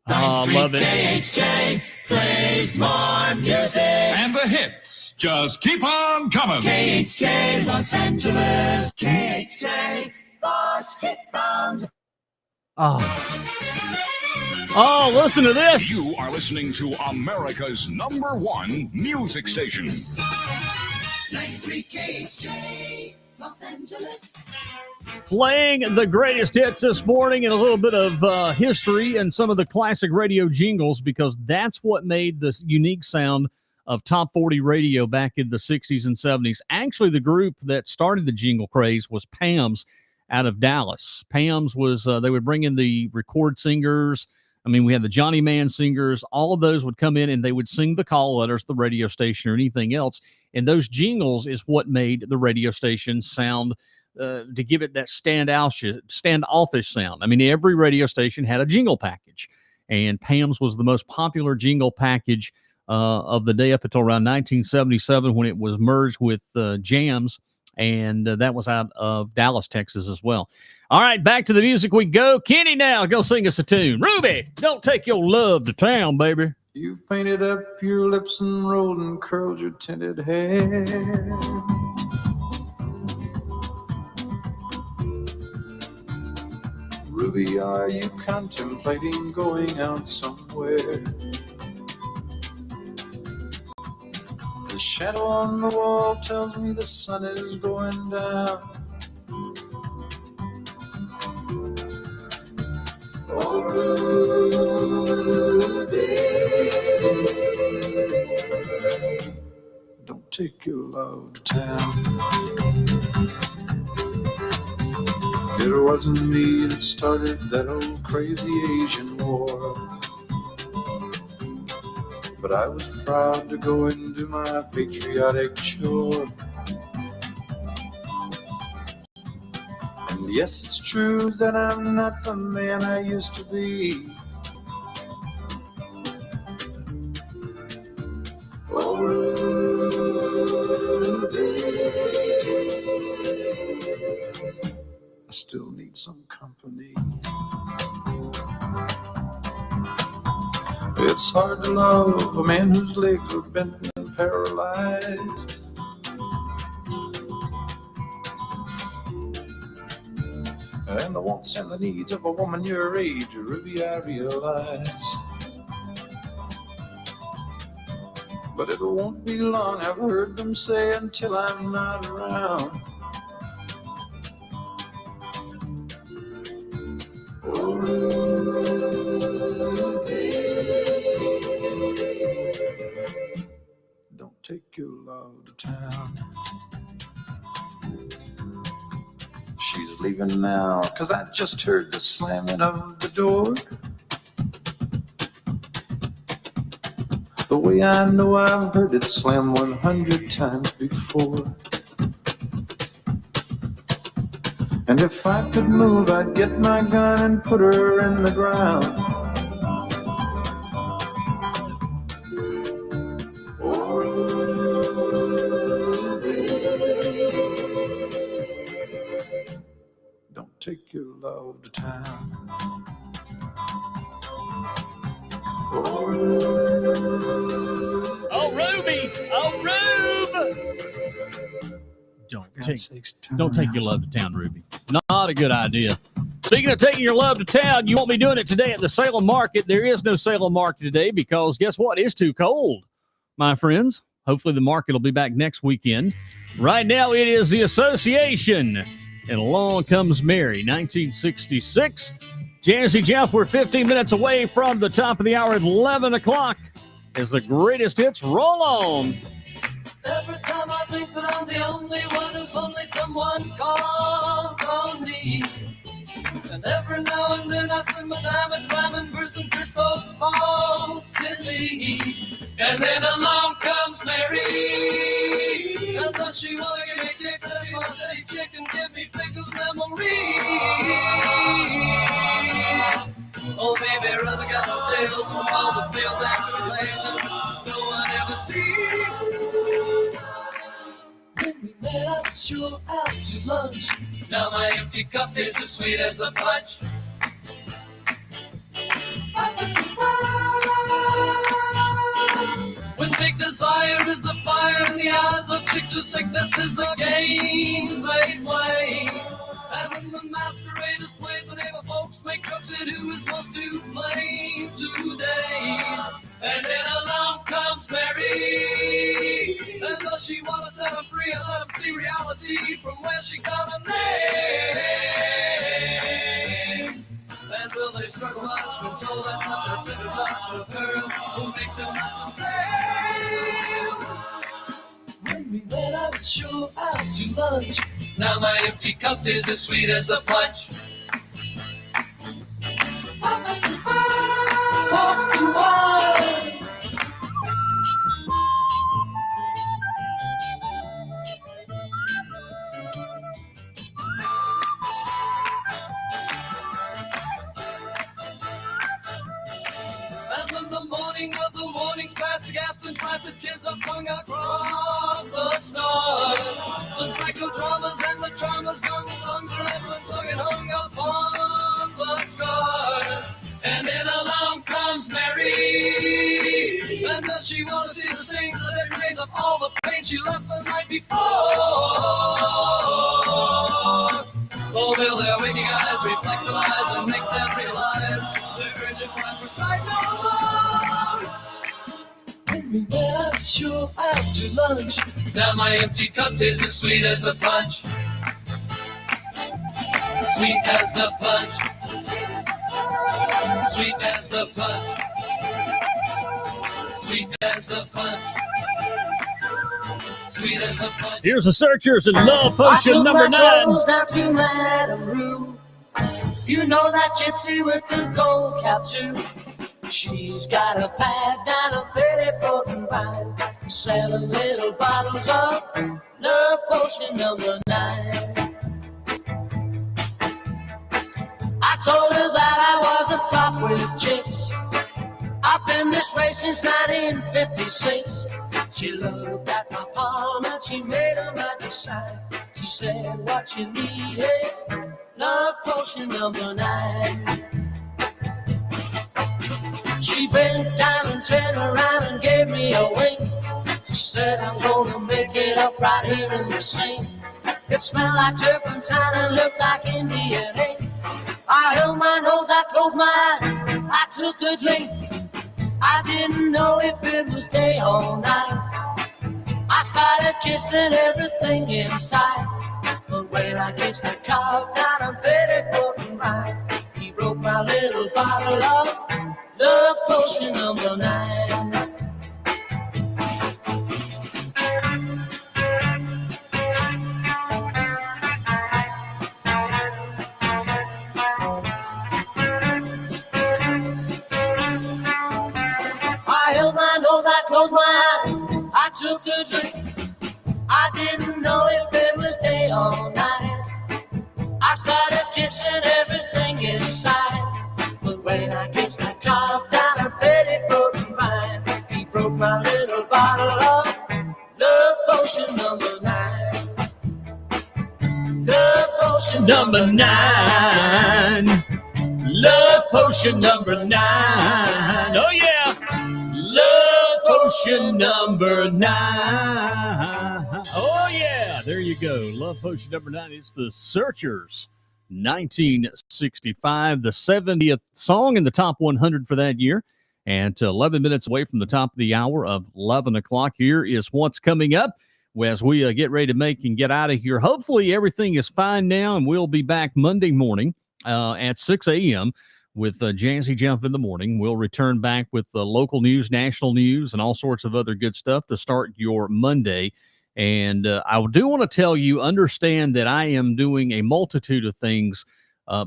Oh, I love it. KHJ plays more music. And the hits just keep on coming. KHJ Los Angeles. KHJ Boss Hit Round. Oh, listen to this. You are listening to America's #1 music station. 93 KHJ Los Angeles. Playing the greatest hits this morning and a little bit of history and some of the classic radio jingles, because that's what made the unique sound of top 40 radio back in the 60s and 70s. Actually, the group that started the jingle craze was Pam's out of Dallas. Pam's was, they would bring in the record singers. I mean, we had the Johnny Mann singers. All of those would come in and they would sing the call letters, the radio station or anything else. And those jingles is what made the radio station sound, to give it that standoffish sound. I mean, every radio station had a jingle package, and Pam's was the most popular jingle package of the day up until around 1977 when it was merged with Jams, and that was out of Dallas, Texas as well. All right, back to the music we go. Kenny, now go sing us a tune. Ruby, don't take your love to town, baby. You've painted up your lips and rolled and curled your tinted hair. Ruby, are you contemplating going out somewhere? The shadow on the wall tells me the sun is going down. Oh, Ruby, don't take your love to town. It wasn't me that started that old crazy Asian war, but I was proud to go and do my patriotic chore. And yes, it's true that I'm not the man I used to be, I still need some company. It's hard to love a man whose legs are bent and paralyzed. And the wants and the needs of a woman your age, Ruby, I realize. But it won't be long, I've heard them say, until I'm not around. Oh, Ruby, don't take your love to town. She's leaving now, 'cause I just heard the slamming of the door. The way I know I've heard it slam 100 times before. And if I could move, I'd get my gun and put her in the ground. Oh, Ruby, don't take your love to town. Oh, Ruby! Oh, Rube! Don't take your love to town, Ruby. Not a good idea. Speaking of taking your love to town, you won't be doing it today at the Salem Market. There is no Salem Market today because guess what? It's too cold, my friends. Hopefully the market will be back next weekend. Right now it is the Association. And along comes Mary, 1966. Jazzy Jeff, we're 15 minutes away from the top of the hour at 11 o'clock as the greatest hits roll on. Every time I think that I'm the only one who's lonely, someone calls on me. And every now and then I spend my time at climbing Bruce and Christoph's falls silly. And then along comes Mary. And does she want to give me kicks and my city chick and give me pickled memories? Oh, baby, rather got no tales from all the fields and tribulations no one ever sees. When we met, I was sure out to lunch. Now my empty cup is as sweet as the punch. When big desire is the fire in the eyes of chicks whose sickness is the games they play. And when the masquerade is played, the neighbor folks make jokes at who is most to blame today. And then along comes Mary. And does she want to set him free and let him see reality from where she got a name? And will they struggle much when told that such a tender touch of hers will make them not the same? When we met, I was sure out to lunch. Now my empty cup is as sweet as the punch. And when the morning of the mornings past the gas and placid kids are flung across the stars, the psychodramas and the dramas gone, the songs are endless, sung and hung upon the scars. And then along comes Mary. And does she want to see the stains that it remains of all the pain she left the night before? Oh, will their waking eyes reflect the lies and make them realize their urgent plan for sight no more? When we met, I was sure out to lunch. Now my empty cup is as sweet as the punch. Sweet as the punch. Sweet as the punch. Sweet as the punch. Sweet as the punch. Here's the Searchers and Love Potion number 9. Down to Madame Rue. You know that gypsy with the gold cap too. She's got a pad down a pretty broken vine, selling little bottles of Love Potion number 9. I told her that I was a flop with chicks. I've been this way since 1956. She looked at my palm and she made a magic sign. She said what you need is love potion number 9. She bent down and turned around and gave me a wink. She said, I'm gonna make it up right here in the sink. It smelled like turpentine and looked like Indian ink. I held my nose, I closed my eyes, I took a drink. I didn't know if it was day or night. I started kissing everything inside. But when I kissed the cow down on 34th and right, he broke my little bottle of love potion number 9. I held my nose, I closed my eyes, I took a drink. I didn't know if it was day or night. I started kissing everything inside. But when I kissed the cow down a 34th and Vine, he broke my little bottle of love potion number 9. Love potion number 9. Love potion number 9. Oh yeah. Love potion number 9. Oh, yeah. There you go. Love Potion number 9. It's the Searchers, 1965, the 70th song in the top 100 for that year. And 11 minutes away from the top of the hour of 11 o'clock, here is what's coming up as we get ready to make and get out of here. Hopefully everything is fine now, and we'll be back Monday morning at 6 a.m. with Jazzy Jeff in the morning. We'll return back with local news, national news, and all sorts of other good stuff to start your Monday. And I do want to tell you, understand that I am doing a multitude of things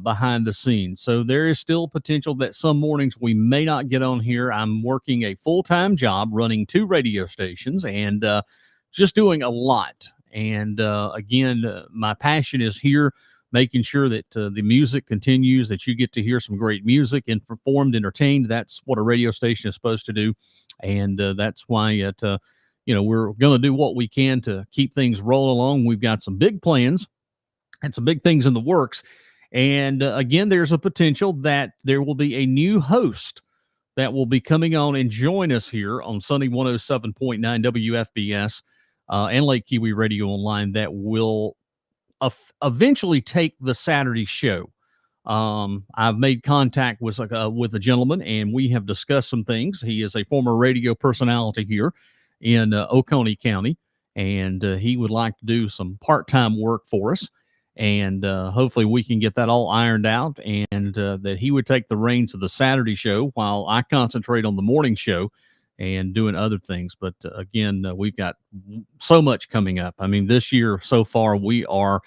behind the scenes. So there is still potential that some mornings we may not get on here. I'm working a full-time job running 2 radio stations and just doing a lot. And again, my passion is here, making sure that the music continues, that you get to hear some great music and performed, entertained. That's what a radio station is supposed to do. And that's why we're going to do what we can to keep things rolling along. We've got some big plans and some big things in the works. And again, there's a potential that there will be a new host that will be coming on and join us here on Sunday 107.9 WFBS and Lake Keowee Radio Online that will eventually take the Saturday show. I've made contact with a gentleman, and we have discussed some things. He is a former radio personality here in Oconee County, and he would like to do some part-time work for us. And hopefully we can get that all ironed out, and that he would take the reins of the Saturday show while I concentrate on the morning show and doing other things. But again, we've got so much coming up. I mean, this year so far, we are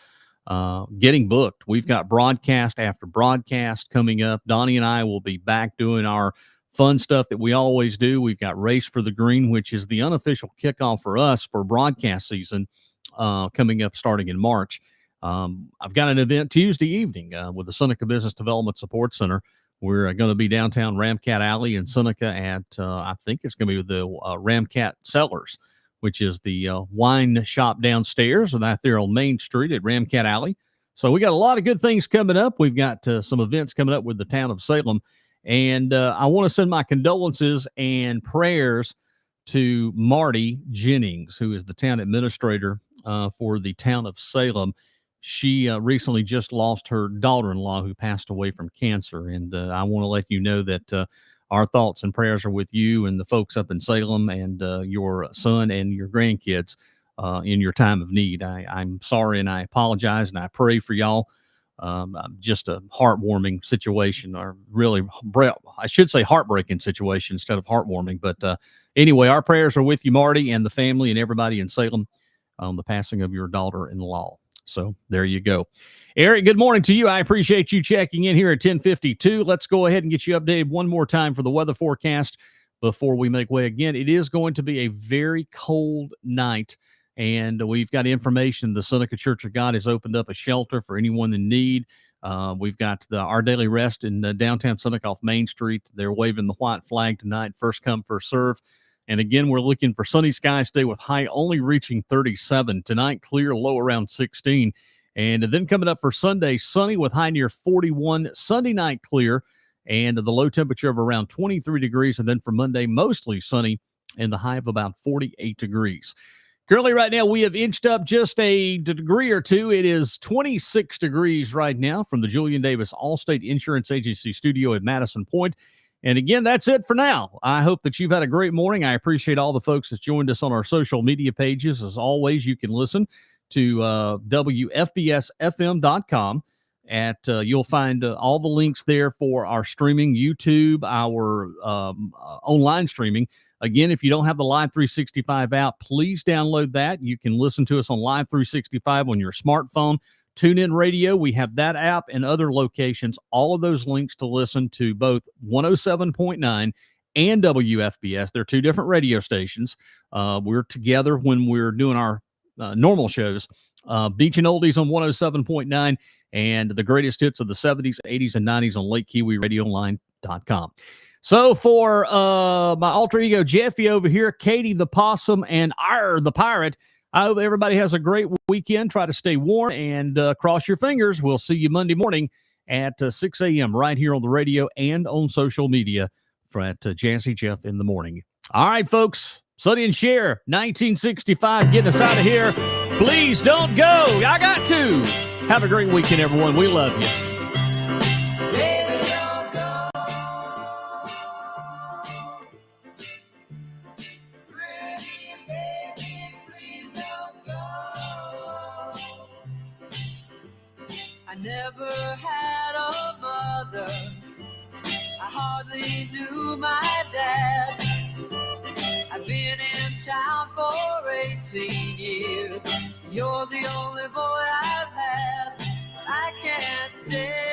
getting booked. We've got broadcast after broadcast coming up. Donnie and I will be back doing our fun stuff that we always do. We've got Race for the Green, which is the unofficial kickoff for us for broadcast season coming up starting in March. I've got an event Tuesday evening with the Seneca Business Development Support Center. We're going to be downtown Ramcat Alley in Seneca at, I think it's going to be with the Ramcat Cellars, which is the wine shop downstairs right there on Main Street at Ramcat Alley. So we got a lot of good things coming up. We've got some events coming up with the town of Salem. And I want to send my condolences and prayers to Marty Jennings, who is the town administrator for the town of Salem. She recently just lost her daughter-in-law who passed away from cancer. And I want to let you know that our thoughts and prayers are with you and the folks up in Salem and your son and your grandkids in your time of need. I'm sorry, and I apologize, and I pray for y'all. Just a heartwarming situation, or really, I should say heartbreaking situation instead of heartwarming. But anyway, our prayers are with you, Marty, and the family and everybody in Salem on the passing of your daughter-in-law. So there you go. Eric, good morning to you. I appreciate you checking in here at 10:52. Let's go ahead and get you updated one more time for the weather forecast before we make way again. It is going to be a very cold night, and we've got information. The Seneca Church of God has opened up a shelter for anyone in need. We've got Our Daily Rest in downtown Seneca off Main Street. They're waving the white flag tonight. First come, first serve. And again, we're looking for sunny skies today with high only reaching 37. Tonight, clear, low around 16. And then coming up for Sunday, sunny with high near 41. Sunday night, clear, and the low temperature of around 23 degrees. And then for Monday, mostly sunny and the high of about 48 degrees. Currently, right now, we have inched up just a degree or two. It is 26 degrees right now from the Julian Davis Allstate Insurance Agency studio at Madison Point. And again, that's it for now. I hope that you've had a great morning. I appreciate all the folks that's joined us on our social media pages. As always, you can listen to WFBSFM.com. You'll find all the links there for our streaming, YouTube, our online streaming. Again, if you don't have the Live 365 app, please download that. You can listen to us on Live 365 on your smartphone. TuneIn Radio, we have that app and other locations. All of those links to listen to both 107.9 and WFBS. They're two different radio stations. We're together when we're doing our normal shows. Beach and Oldies on 107.9 and the greatest hits of the 70s, 80s, and 90s on LakeKeeweeRadioLine.com. So for my alter ego, Jeffy over here, Katie the Possum, and the Pirate, I hope everybody has a great weekend. Try to stay warm and cross your fingers. We'll see you Monday morning at 6 a.m. right here on the radio and on social media at Jazzy Jeff in the morning. All right, folks. Sonny and Cher, 1965, getting us out of here. Please don't go. I got to. Have a great weekend, everyone. We love you. I never had a mother. I hardly knew my dad. I've been in town for 18 years. You're the only boy I've had. I can't stay